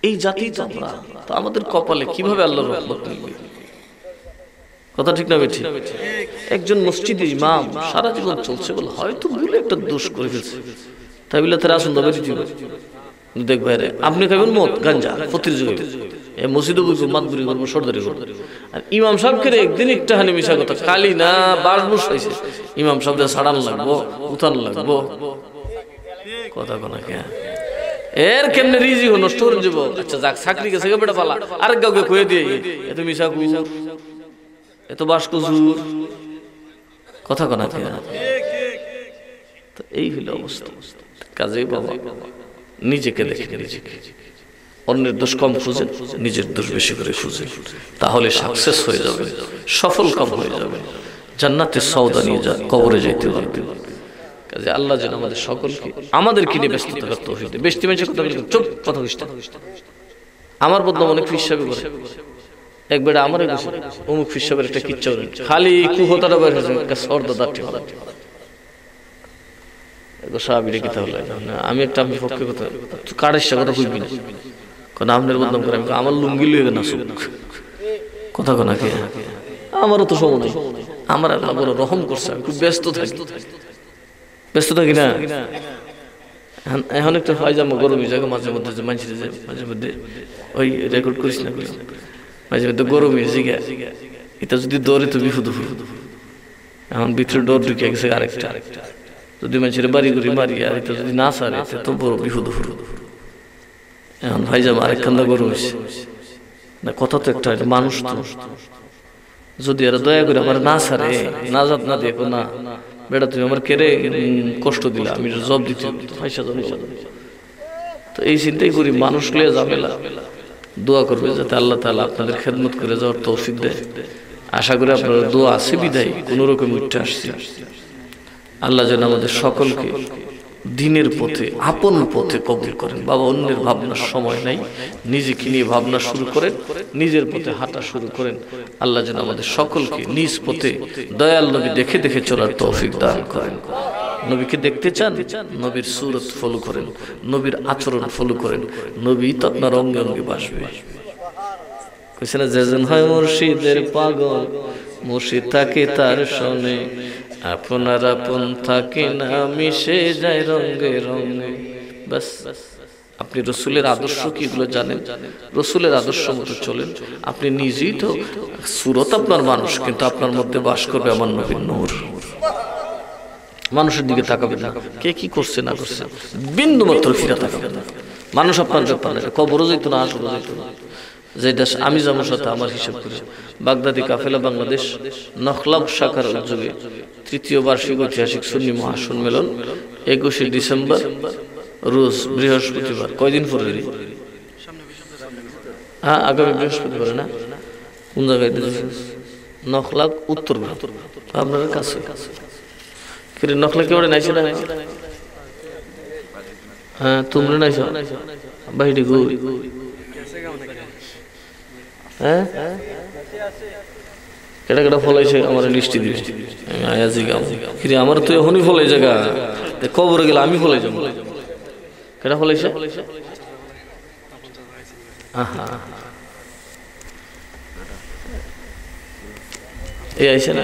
এই জাতি তো আমরা তো আমাদের কপালে কিভাবে আল্লাহর রহমত মিলবে কথা ঠিক না বেঠি একজন মসজিদের ইমাম সারা জীবন চলছে বলে হয়তো ভুলে একটা দোষ করে ফেলছে তাই বলে তারা আসুন দাবি দিতে দেখবে রে আপনি খাবেন মদ গাঞ্জা ফতির যুগে এই মসজিদে বুঝবো মাতবুরি করবো সর্দারি করবো আর ইমাম সাহেবকে একদিন একটা হানি মিশা কথা কালি না বাসবুস হয়েছে ইমাম সাহেবদের ছাড়ান লাগবো উঠান লাগবো কথা কোনা কে এর কেমনে রিজি হো নষ্ট করে যাবো আচ্ছা যাক চাকরি গেছে বেটা পালা আরেক কাউকে কয়ে দিয়ে এত মিশা কু এত বাসকজুর কথা কোনা কে তো এই হলো অবস্থা কাজেই বাবা নিজেকে দেখে নিজেকে অন্যের দোষ কম খুঁজেন নিজের দোষ বেশি করে খুঁজেন তাহলে সাকসেস হয়ে যাবে সফল কাম হয়ে যাবে জান্নাতের সওদা নিয়ে যা কবরে যাইতে পারবে কাজে আল্লাহ যেন আমাদের সকলকে আমাদেরকে নিয়ে ব্যস্ত থাকার তৌফিক দেয় বেশি মানুষের কথা বলে চুপ কথা কইস না আমার বদনাম অনেক হিসাবে করে একবার আমারে গেছে অমুক হিসাবের একটা কিচ্ছা নেই খালি কুহতাটা বের হয়েছে একটা সর্দা দাঁড়টি হলো সাহাবীরা কি তাহলে আমি একটা আমি পক্ষে কথা কারের কথা কইবি না কোন আমনের বদনাম করে আমি আমার লুঙ্গি লইয়ে না কথা কোনা কে আমারও তো সময় নাই আমার আল্লাহ বড় রহম করছে আমি খুব ব্যস্ত থাকি না এখন একটা পায়জামা গরমই জায়গা মাঝে মধ্যে যে মাঝে মাঝে মধ্যে ওই রেকর্ড করিস না মাঝে মধ্যে গরমই জিগা এটা যদি দৌড়ে তো বিহুদ এখন ভিতরে ডোর ঢুকে গেছে আরেকটা যদি মানুষের বাড়ি ঘুরি মারি আর এটা যদি না সারে তো বড় বিহুদ এখন ভাইজামা আরেকখান গরম হয়েছে না কথা তো একটা মানুষ তো যদি এরা দয়া করে আমার না সারে না জাত না দেখো না বেটা তুমি আমার কেড়ে কষ্ট দিলা আমি জব দিতে পয়সা তো এই চিন্তাই করি মানুষ লিয়ে ঝামেলা দোয়া করবে যাতে আল্লাহ তাআলা আপনাদের খেদমত করে যাওয়ার তৌফিক দেয় আশা করি আপনারা দোয়া আছে বিদায় কোনো রকম উঠে আসছে আল্লাহ যেন আমাদের সকলকে দিনের পথে আপন পথে কবুল করেন বাবা অন্যের ভাবনার সময় নাই নিজেকে নিয়ে ভাবনা শুরু করেন নিজের পথে হাঁটা শুরু করেন আল্লাহ যেন আমাদের সকলকে নিজ পথে দয়াল নবী দেখে দেখে চলার তৌফিক দান করেন নবীকে দেখতে চান নবীর সুরত ফলো করেন নবীর আচরণ ফলো করেন নবী তো আপনার অঙ্গে অঙ্গে বাসবে কইছে না যেজন হয় মুর্শিদের পাগল মুর্শিদ থাকে তার শনে আপনার আপন থাকে না মিশে যায় রঙে রঙে। বাস, আপনি রসুলের আদর্শ কি এগুলো জানেন, রসুলের আদর্শ মতো চলেন, আপনি নিজেই তো সুরত আপনার মানুষ, কিন্তু আপনার মধ্যে বাস করবে আমার নবীর নূর। মানুষের দিকে তাকাবেন না, কে কি করছে না করছে, বিন্দু মাত্র ফিরে তাকাবেন না। মানুষ আপনার ব্যাপার না, কবরও যেত না, আসরও যেত না। যেটা আমি যাবো সাথে আমার হিসাব করে বাগদাদি কাফেলা বাংলাদেশ নখলাব শাখার উদ্যোগে ৩য় বার্ষিক ঐতিহাসিক সুন্নি মহাসম্মেলন ২১শে ডিসেম্বর রোজ বৃহস্পতিবার। কয়দিন পরে? হ্যাঁ, আগামী বৃহস্পতিবার। না কোন জায়গায়? নখলাক উত্তর আপনার কাছে। নখলা কেউ নাইছে না? হ্যাঁ, তোমরা নাইছ বাহিরে গো? হ্যাঁ, কেটা কেটা ফলাইছে আমার লিস্টি দিবে, আমার তো এখনই ফলাই জায়গা, কবরে গেলে আমি ফলাই যাবো। কেটা ফলাইছে? এই আইসে না?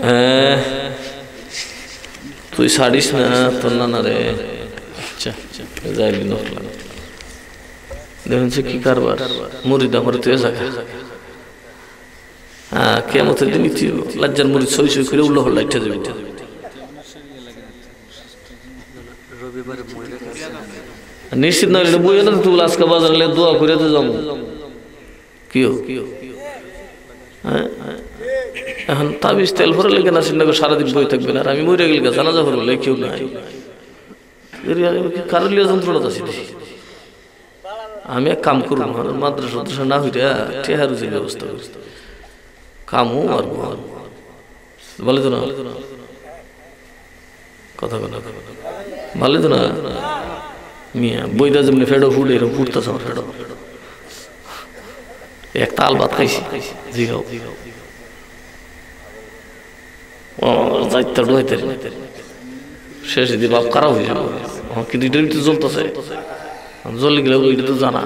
হ্যাঁ, তুই ছাড়িস না তোর নানা রে। আচ্ছা যাইলি নকলা দেখুন কি কারবার, মুরিদ আমার তুই জায়গা। হ্যাঁ, কেমতের দিন লজ্জার মুরিদ সই সই করে উল্লো হল্লা ইচ্ছা যাবে। নিশ্চিত না বইয়ে না তুই আজকে বাজার দোয়া করে তো যাবো। কিও হ্যাঁ, এখন তাবিজ তেল ভরে লেগে না সারাদিন বই থাকবে না। আর আমি মরে গেলে জানাজা ভরলে কেউ নাই, কারোর লিয়া যন্ত্রণা আছে। আমি এক কাম করবো, মাদ্রাসা না হইটা টেহারুজির ব্যবস্থা করি, কামও আর বলে তো না কথা বলা ভালো তো না মিয়া। বইটা যেমনি ফেডো ফুটে এরকম ফুটতেছে আমার ফেডো। এক তাল ভাত খাইছি জিগাও শেষে দিয়ে বাপ খারাপ হয়ে যাবো, কিন্তু এটার ভিতরে জ্বলতেছে, জ্বলে গেলে ওইটা তো জানা।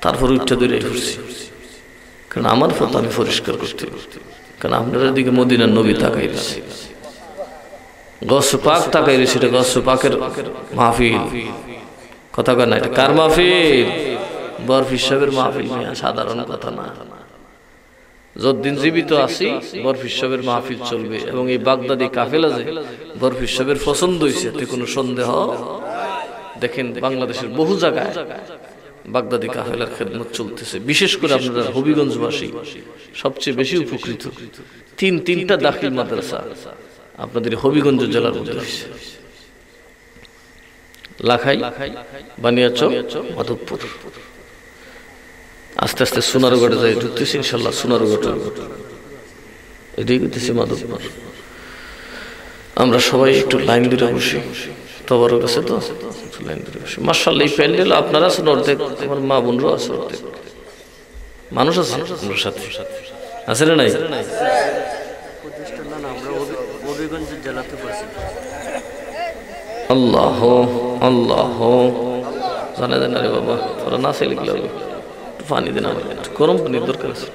তারপর উঠতে ধরে ঘুরছি, কারণ আমার পথ আমি পরিষ্কার করতে, কারণ আপনার দিকে মদিনার নবী তাকাই রয়েছে, গস পাক তাকাই রয়েছে। এটা গস পাকের মাহফিল, কথা কয় না? এটা কার মাহফিল? বরফি সাহেবের মাহফিল, সাধারণ কথা না। যতদিন জীবিত আছি বরফি সাহেবের মাহফিল চলবে, এবং এই বাগদাদি কাফেলা যে বরফি সাহেবের পছন্দ হয়েছে এতে কোনো সন্দেহ। দেখেন বাংলাদেশের বহু জায়গায় বাগদাদি কাফেলার খেদমত চলতেছে, বিশেষ করে আপনারা হবিগঞ্জবাসী সবচেয়ে বেশি উপকৃত। তিনটা দাখিল মাদ্রাসা আপনাদের হবিগঞ্জ জেলার মধ্যে রয়েছে, লাখাই, বানিয়াচক, মাধবপুর। আস্তে আস্তে সোনারগড়ে যাই ঢুকতেছি ইনশাল্লাহ। সোনারগড়ে এটাই করতেছি মাধবপুর। আমরা সবাই একটু লাইন ধরে বসি, তবরক আছে তো লাইন ধরে বসি। মাশাআল্লাহ, এই প্যান্ডেল আপনারা আছেন অর্ধেক, আমার মা বোনরাও আছে অর্ধেক, মানুষ আছে আমার সাথে, আছে না নাই? আল্লাহ আল্লাহ জানে জানে রে বাবা, তোরা না চাইলে কি লাগবে? পানি দেন, আমার গরম পানির দরকার আছে,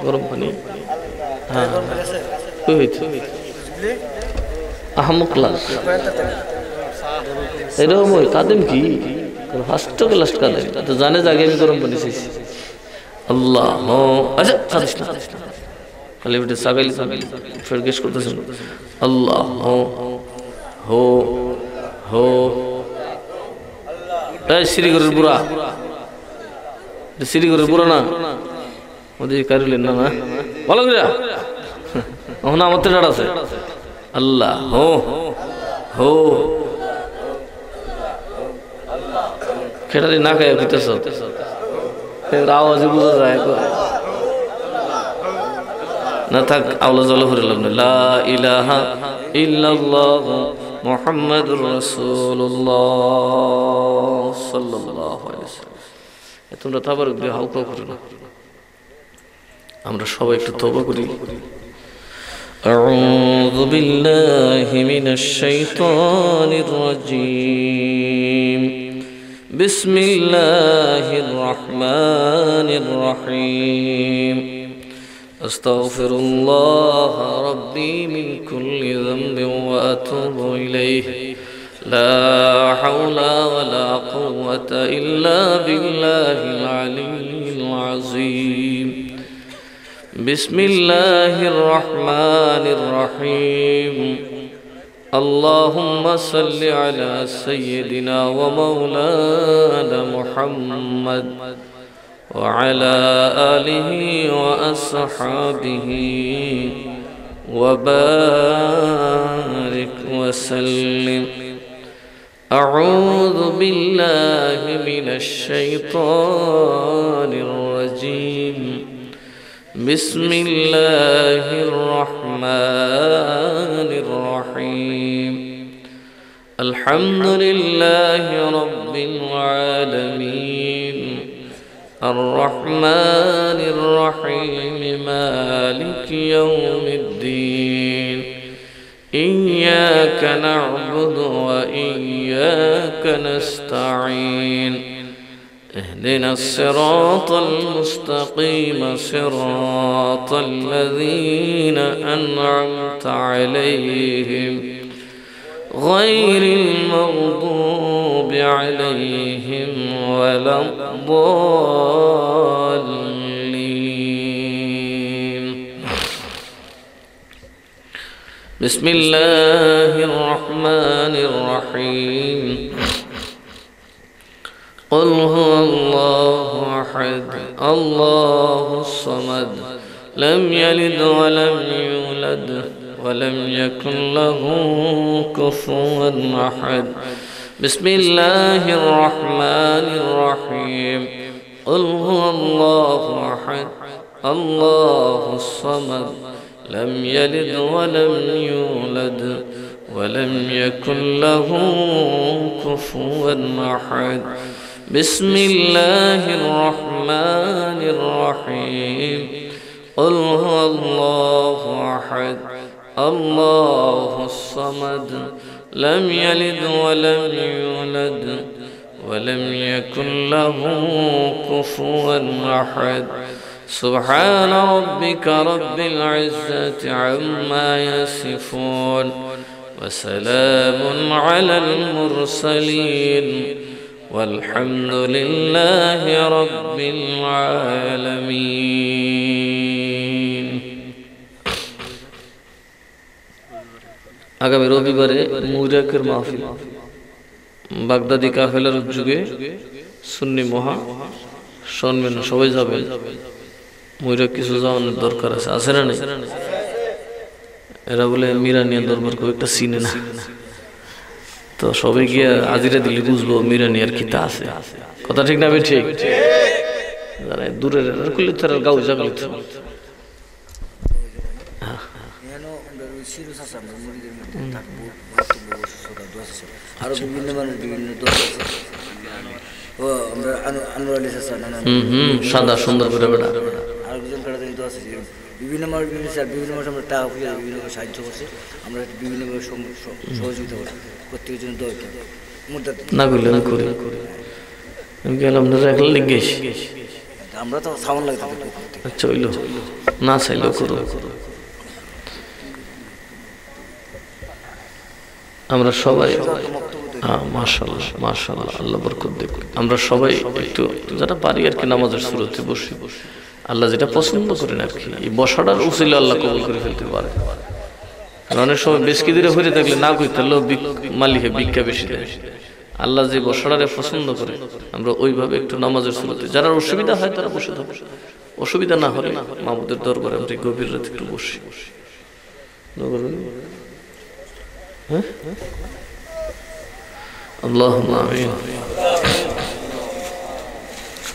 গরম পানি। হ্যাঁ, আহমক ক্লাস এরকম কাদেম কি ফার্স্ট ক্লাস কাদেম তো জানে জাগে আমি গরম পানি চাইছি। আল্লাহ আচ্ছা কাদিস না খালি বেটে সাগাইলি ফের গেস করতেছেন। আল্লাহ হো হো এই শ্রীগরের বুড়া, শ্রীগরের বুড়া না ওদের কারিলেন না, ভালো করে এখন আমার তো ডাট আছে। আল্লাহ হো হো খেটালি না খাই পিতেছ আওয়াজে বোঝা যায় না। থাক আওলা জল ভরে লাভ না। লা ইলাহা ইল্লাল্লাহ মুহাম্মাদুর রাসূলুল্লাহ সাল্লাল্লাহু আলাইহি ওয়াসাল্লাম। তোমরা তাবারক দিয়ে হাউকা করো না, আমরা সবাই একটু তওবা করি। আউযু বিল্লাহি মিনাশ শাইতানির রাজীম। বিসমিল্লাহির রহমানির রহিম। أستغفر الله ربي من كل ذنب وأتوب إليه لا حول ولا قوة إلا بالله العلي العظيم بسم الله الرحمن الرحيم اللهم صل على سيدنا ومولانا محمد وعلى آله وأصحابه وبارك وسلم أعوذ بالله من الشيطان الرجيم بسم الله الرحمن الرحيم الحمد لله رب العالمين الرحمن الرحيم مالك يوم الدين إياك نعبد وإياك نستعين اهدنا الصراط المستقيم صراط الذين أنعمت عليهم غير المغضوب عليهم ولا الضالين بسم الله الرحمن الرحيم قل هو الله أحد الله الصمد لم يلد ولم يولد ولم يكن له كفوا أحد بسم الله الرحمن الرحيم قل هو الله أحد الله الصمد لم يلد ولم يولد ولم يكن له كفوا أحد بسم الله الرحمن الرحيم قل هو الله أحد الله الصمد لم يلد ولم يولد ولم يكن له كفوا أحد سبحان ربك رب العزة عما يصفون وسلام على المرسلين والحمد لله رب العالمين আগামী রবিবারে মুরাকের মাহফিল বাগদাদি কাফেলার উদ্যোগে সুন্নি মহা শুনবেন সবাই যাবেন মুরাক কিছু যাওয়ানোর দরকার আছে না নেই এরা বলে মিরানিয়া দরবার খুব একটা চিনে না তো সবাই গিয়ে আজিরা দিলে বুঝবো মিরানিয়ার কিতা আছে কথা ঠিক না বে ঠিক দূরের করলে তারা গাও জাগলে আরো বিভিন্ন মানুষ বিভিন্ন দোষ আছে ও আমরা আনোয়ার সাদা সুন্দর করে বেড়া আর একজন কাটা দোষ আছে বিভিন্ন মানুষ বিভিন্ন মানুষ আমরা টাকা পয়সা বিভিন্নভাবে সাহায্য করছে আমরা বিভিন্নভাবে সহযোগিতা করছি প্রত্যেকের জন্য দরকার না করলে আমি করি আমি গেলাম না রাখলে লিখেছি আমরা তো সামান লাগতে আচ্ছা হইলো না চাইলেও করো আমরা সবাই মাশাআল্লাহ মাশাআল্লাহ আল্লাহ বরকত দেখ আমরা সবাই একটু যারা পারি আর কি নামাজের শুরুতে বসি আল্লাহ যেটা পছন্দ করেন আর কি এই বসাটার উসিলা আল্লাহ কবুল করে ফেলতে পারে অনেক সময় বেশকি দিলে হয়ে থাকলে না কইতে লোক মালিকে ভিক্ষা বেশি দেয় আল্লাহ যে বসাটারে পছন্দ করে আমরা ওইভাবে একটু নামাজের শুরুতে যারা অসুবিধা হয় তারা বসে থাকে অসুবিধা না হলে মাহমুদের দরবারে আমরা গভীর রাতে একটু বসি اللهم آمين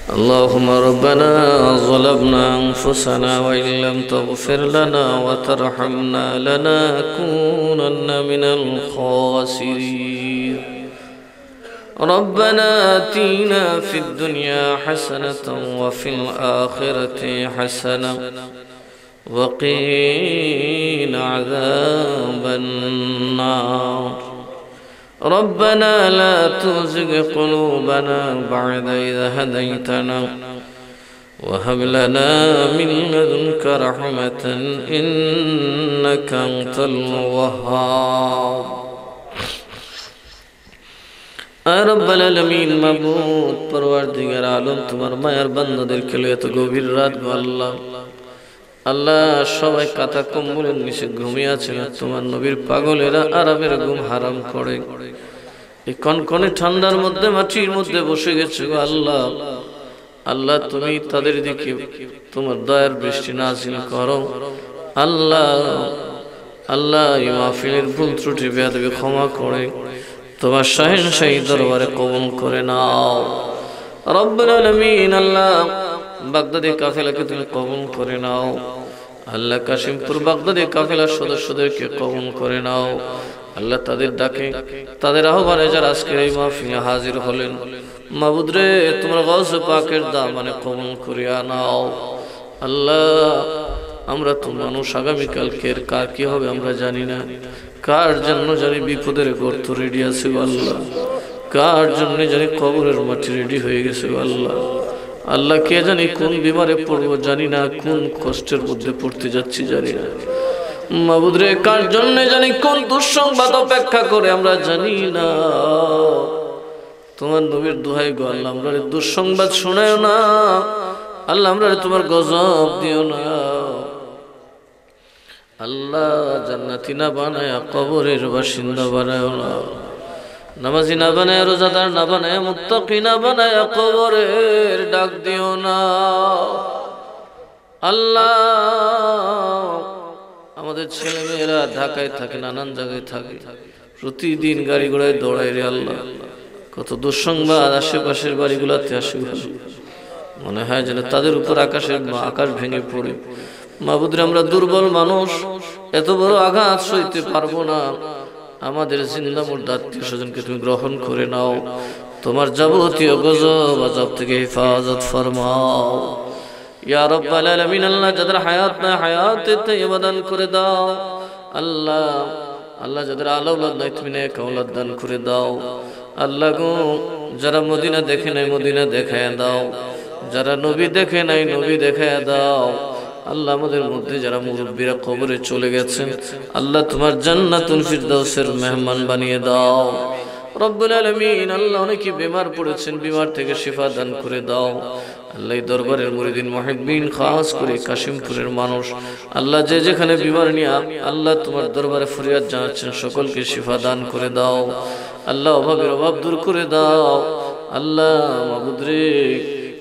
اللهم ربنا ظلمنا أنفسنا وإن لم تغفر لنا وترحمنا لنكونن من الخاسرين ربنا آتنا في الدنيا حسنة وفي الآخرة حسنة وقنا عذاب النار ربنا لا تزغ قلوبنا بعد إذ هديتنا وهب لنا من لدنك رحمة إنك أنت الوهاب رب العالمين মাবুদ পরওয়ারদিগার আলম তোমার মায়ার বান্দাদেরকে লইয়া তো গভীর রাত গো আল্লাহ আল্লাহ সবাই কাতা কম্বলের নিচে ঘুমিয়ে আছে তোমার নবীর পাগলেরা আরামের ঘুম হারাম করে এই কনকনে ঠান্ডার মধ্যে মাটির মধ্যে বসে গেছে গো আল্লাহ আল্লাহ তুমি তাদের দিকে তোমার দয়ার বৃষ্টি নাযিল করো আল্লাহ আল্লাহ এই মাহফিলের ভুল ত্রুটি বেয়াদবি ক্ষমা করে তোমার শাহিনশাহী দরবারে কবুল করে নাও রব্বুল আলামিন আল্লাহ বাগদাদি কাফেলাকে তুমি কবুল করে নাও আল্লাহ কাশিমপুর বাগদাদি কাফেলার সদস্যদেরকে কবুল করে নাও আল্লাহ তাদের ডাকে তাদের আহ্বানে যারা আজকের এই মাহফিলে হাজির হলেন মাবুদ রে তোমার গাউসে পাকের দামানে কবুল করিয়া নাও আল্লাহ আমরা তো মানুষ আগামীকালকের কার কি হবে আমরা জানি না কার জন্য জানি বিপদের গর্ত রেডি আছে আল্লাহ কার জন্য জানি কবরের মাটি রেডি হয়ে গেছে আল্লাহ আল্লাহ কে জানি কোন বিমারে পড়বো জানি না কোন কষ্টের মধ্যে পড়তে যাচ্ছি জানি না মাবুদ রে কার জন্য জানি কোন দুঃসংবাদ অপেক্ষা করে আমরা জানি না তোমার নবীর দোহাই গো আল্লাহ আমরা দুঃসংবাদ শোনায়ও না আল্লাহ আমরা তোমার গজব দিও না আল্লাহ জান্নাতি না বানায় কবরের বাসিন্দা বানায় না নামাজি না বানায় রোজাদার না বানায় মুত্তাকি না বানায় কবরের ডাক দিও না আল্লাহ আমাদের ছেলে মেয়েরা ঢাকায় থাকে নানান জায়গায় থাকে প্রতিদিন গাড়ি ঘোড়ায় দৌড়ায় রে আল্লাহ কত দুঃসংবাদ আশেপাশের বাড়িগুলোতে আসে মনে হয় যেন তাদের উপর আকাশ ভেঙে পড়ে মাবুদরে আমরা দুর্বল মানুষ এত বড় আঘাত সইতে পারবো না আমাদের জিন্দা মুর্দা আত্মীয় স্বজনকে তুমি গ্রহণ করে নাও তোমার যাবতীয় গজব আযাব থেকে হেফাজত ফরমাও ইয়া রাব্বাল আলামিন আল্লাহ যাদের হায়াত না হায়াতে তাইয়্যিবা দান করে দাও আল্লাহ আল্লাহ যাদের আওলাদ নাই তুমি নেক আওলাদ দান করে দাও আল্লাহ গো যারা মদিনা দেখে নাই মদিনা দেখায় দাও যারা নবী দেখে নাই নবী দেখায় দাও আল্লাহ আমাদের মধ্যে যারা মুরব্বীরা কবরে চলে গেছেন আল্লাহ তোমার জান্নাতুল ফিরদাউসের মেহমান বানিয়ে দাও রব্বুল আলামিন আল্লাহ অনেকে বিমার পড়েছেন বিমার থেকে শিফা দান করে দাও আল্লাহ দরবারের মুরিদিন মুহিব্বিন খাস করে কাশিমপুরের মানুষ আল্লাহ যে যেখানে বিমার নিয়ে আল্লাহ তোমার দরবারে ফরিয়াদ জানাচ্ছেন সকলকে শিফা দান করে দাও আল্লাহ অভাবের অভাব দূর করে দাও আল্লাহ মাবুদ রে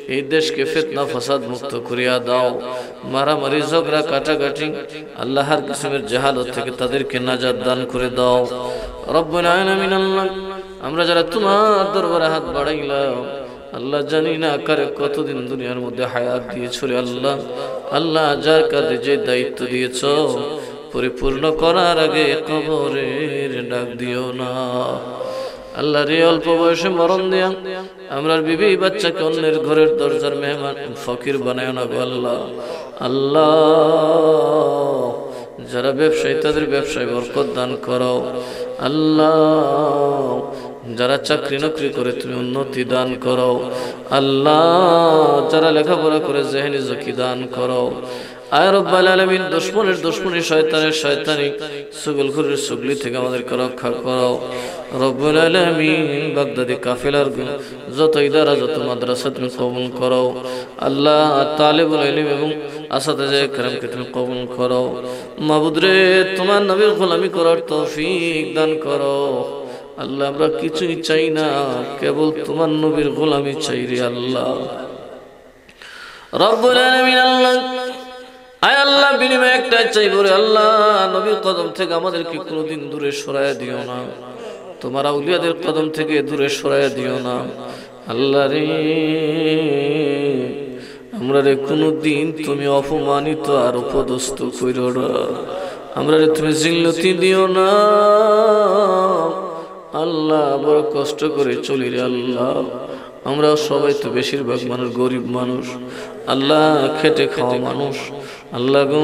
এই দেশকে ফিতনা ফাসাদ মুক্ত করিয়া দাও মারামারি ঝগড়া কাটাকাটি আল্লাহ হর কিসমের জাহালত থেকে তাদেরকে নাজাত দান করে দাও রব্বুল আলামিন আল্লাহ আমরা যারা তোমার দরবারে হাত বাড়াইলাম আল্লাহ জানি না কারে কতদিন দুনিয়ার মধ্যে হায়াত দিয়েছো রে আল্লাহ আল্লাহ যার কাঁধে যে দায়িত্ব দিয়েছো পরিপূর্ণ করার আগে কবরের ডাক দিও না আল্লাহ রে অল্প বয়সে মরণ দিয়া আমরার বিবি বাচ্চাকে অন্যের ঘরের দরজার মেহমান ফকির বানায় না গো আল্লাহ আল্লাহ যারা ব্যবসায়ী তাদের ব্যবসায় বরকত দান করো আল্লাহ যারা চাকরি নকরি করে তুমি উন্নতি দান করো আল্লাহ যারা লেখাপড়া করে জেহেনি ঝুঁকি দান করো আয় রব্বুল আলামিন দুশমনের দুশমনি শয়তানের শয়তানি সুগলখুরের সুগলি থেকে আমাদেরকে রক্ষা করো রব্বুল আলামিন বাগদাদি কাফেলার যত ইদারা যত মাদ্রাসা তুমি কবুল করো আল্লাহ তালিবুল ইলম এবং আসাতিজা کرامকে তুমি কবুল করো মাবুদ রে তোমার নবীর গোলামি করার তৌফিক দান করো আল্লাহ আমরা কিছুই চাই না কেবল তোমার নবীর গোলামি চাই রে আল্লাহ রব্বুল আলামিন আল্লাহ আয় আল্লাহ বিনিময়ে একটা চাইবো রে আল্লাহ নবীর কদম থেকে আমাদেরকে কোনোদিন দূরে সরায়া দিও না তোমার আউলিয়াদের কদম থেকে দূরে সরায়া দিও না আল্লাহ রে আমরা রে কোনোদিন তুমি অপমানিত আর উপদস্থ কইরো না আমরা রে তুমি জিল্লতি দিও না আল্লাহ বড় কষ্ট করে চলি রে আল্লাহ আমরা সবাই তো বেশিরভাগ মানুষ গরিব মানুষ আল্লাহ খেটে খাওয়া মানুষ আল্লাহ গো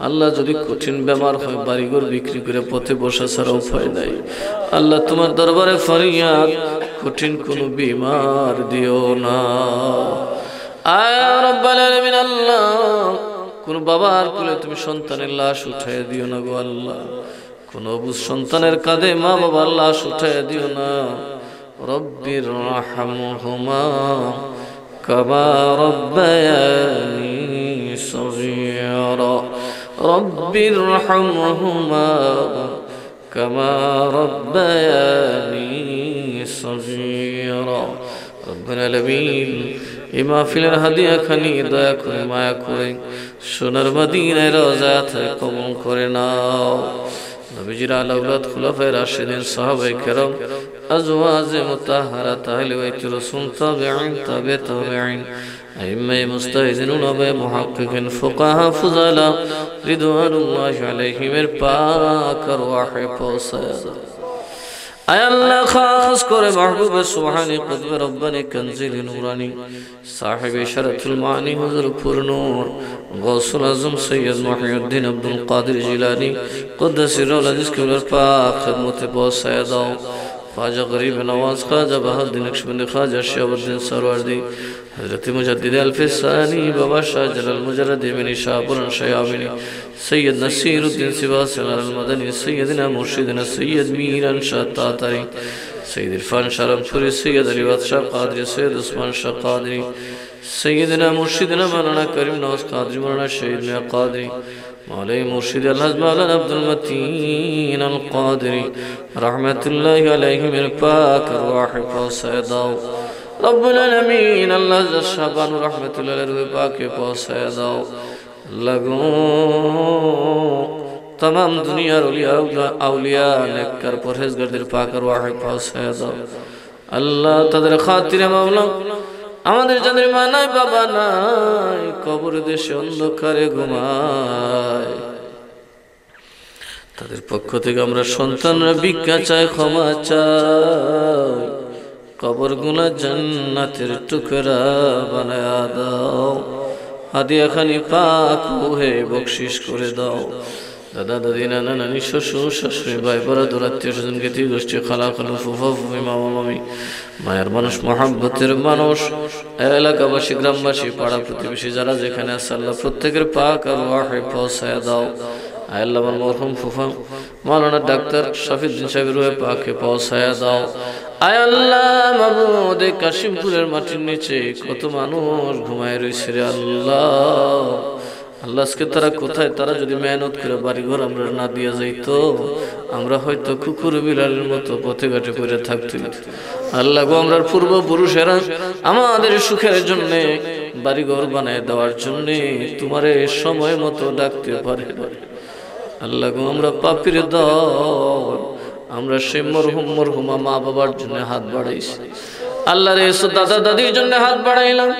আল্লাহ যদি কঠিন বেমার হয় বাড়িঘর বিক্রি করে পথে বসা ছাড়া উপায় নাই আল্লাহ তোমার দরবারে ফরিয়াদ কঠিন কোনো বিমার দিও না আয় রব্বুল আলামিন আল্লাহ, কোন বাবার কোলে তুমি সন্তানের লাশ উঠায় দিও না গো আল্লাহ, কোন অবুঝ সন্তানের কাঁধে মা বাবার লাশ উঠায় দিও না। রব্বির রাহমহুমা কামা রাব্বায়ানি সগীরা, রব্বির রাহমহুমা কামা রাব্বায়ানি সগীরা। রব্বুল আলামিন এই মাহফিলের হাদিয়া খানি দয়া করে মায়া করে সোনার মদিনায় রওজাতে কবুল করে নাও। নবীজির আলা আওলাদ খুলাফায়ে রাশিদিন সাহাবায়ে কেরাম আজওয়াজে মুতাহহারাত আহলে বাইত রাসূল তাবিঈন তাবে তাবিঈন আইম্মায়ে মুজতাহিদিন উলামায়ে মুহাক্কিকিন ফুকাহা ফুজালা রিদওয়ানুল্লাহি আলাইহিমের পাক আরওয়াহে পৌঁছায় দাও। আয় আল্লাহ, খাস করে মাহবুব সুবহানী কুতব রব্বানী কানজিল নূরানী সাহিব শরফুল মানি হুজুর পুরনূর গৌসুল আজম সৈয়দ মুহিউদ্দিন আব্দুল কাদের জিলানী কুদ্দুসির রুহুল আজিজ কিবলার পাক খিদমতে পৌঁছায় দাও। ख्वाजा गरीब नवाज ख्वाजा बहाउद्दीन नक्शबंदी ख्वाजा शिहाबुद्दीन सरवर्दी हजरत मुजद्दिद अल्फिसानी बाबा शाह जलाल मुजर्रद इब्न शाहपुर शयाबिनी सैयद नसीरुद्दीन सिवास अल मदनी सैयदना मुर्शिदना सैयद मीरान शाह तातारी सैयद इरफान शरमपुरी सैयद अली बादशाह कादरी सैयद उस्मान शाह कादरी सैयदना मुर्शिदना मौलाना करीम नवाज कादरी मौलाना शहीद मियां कादरी मौलाई मुर्शिद अल-हज़ मौलाना अब्दुल मतीन अल-कादरी रहमतुल्लाहि अलैहि मेरे पाक अरवाह पहुँचाए दाओ। रब्बुल आलमीन अल्लाह शाबान रहमतुल्लाहि अलैहि पाक पहुँचाए दाओ। लगो तमाम दुनिया औलिया नेककर परहेजगारদের पाक अरवाह पहुँचाए दाओ। अल्लाह ताদের খাতিরে মাওলা আমাদের যাদের মা নাই বাবা নাই কবর দেশে অন্ধকারে ঘুমায় তাদের পক্ষ থেকে আমরা সন্তানরা ভিক্ষা চাই, ক্ষমা চাই, কবর গুলা জান্নাতের টুকরা বানায়া দাও। হাদিয়া খানি পাক হয়ে বকশিশ করে দাও। দাদা দাদি নানা নানি শ্বশুর শাশুড়ি ভাই বোরা আত্মীয় স্বজন জ্ঞাতি গোষ্ঠী খালা খালু ফুফা ফুফি মামা মামি মায়ের মানুষ মহাব্বতের মানুষ এলাকাবাসী গ্রামবাসী পাড়া প্রতিবেশী যারা যেখানে আছে আল্লাহ প্রত্যেকের পাক আরওয়াহে পৌঁছায়া দাও। আল্লাহ আমার মরহুম ফুফা মাওলানা ডাক্তার শফিউদ্দিন সাহেবের রূহে পাকে পৌঁছায়া দাও। আয় আল্লাহ মাবুদ কাশিমপুরের মাটির নিচে কত মানুষ ঘুমায় রয়েছে রে আল্লাহ। আল্লাহ আজকে তারা কোথায়? তারা যদি মেহনত করে বাড়িঘর আমরা না দিয়ে যাইতো আমরা হয়তো কুকুর বিড়ালের মতো পথে ঘাটে পড়ে থাকতো। আল্লাহ গো আমরার পূর্বপুরুষেরা আমাদের সুখের জন্য বাড়িঘর বানায় দেওয়ার জন্য তোমারে সময় মতো ডাকতে পারে। আল্লাহ গো আমরা পাপীর দল, আমরা সে মরহুমা মা বাবার জন্য হাত বাড়াইছি। আল্লাহ রে দাদা দাদির জন্য হাত বাড়াইলাম।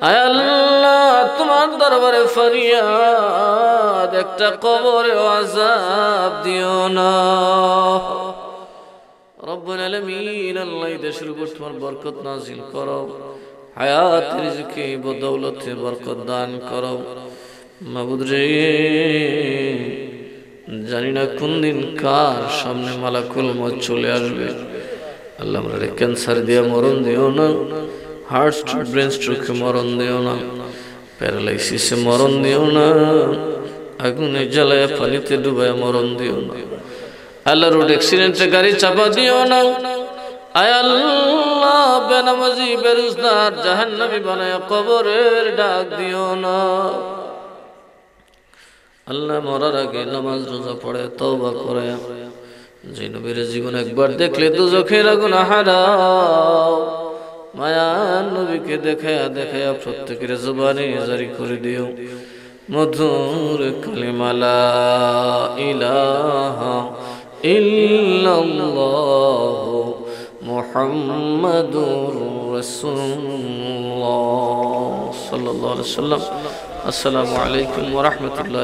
আয় আল্লাহ তোমার দরবারে ফরিয়াদ একটা কবরে আযাব দিও না। রব্বুল আলামিন আল্লাহ দেশের উপর তোমার বরকত নাযিল করো, হায়াত রিজকে বদৌলতে বরকত দান করো। মাবুদ রে জানি না কোন দিন কার সামনে মালাকুল মউত চলে আসবে। আল্লাহ আমরা ক্যান্সার দিয়ে মরণ দিও না, হার্ট স্ট্রোক ব্রেন স্ট্রোকে মরণ দিও না, প্যারালাইসিসে মরণ দিও না, আগুনে জ্বালায় পানিতে ডুবায় মরণ দিও না। আল্লাহ রোড অ্যাক্সিডেন্টে গাড়ি চাপা দিও না। আয় আল্লাহ বেনামাজি বেরুজদার জাহান্নামী বানায় কবরের ডাক দিও না। আল্লাহ মরার আগে নামাজ রোজা পড়ে তওবা করে যে নবীর জীবন একবার দেখলে দুজখের আগুন হারাও। মায়ার নবীকে দেখায়া দেখায়া প্রত্যেকের জবানে জারি করে দিও মধুর কালিমা লা ইলাহা ইল্লাল্লাহ মুহাম্মাদুর রাসূলুল্লাহ সাল্লাল্লাহু আলাইহি ওয়াসাল্লাম। আসসালামু আলাইকুম ওয়া রাহমাতুল্লাহ।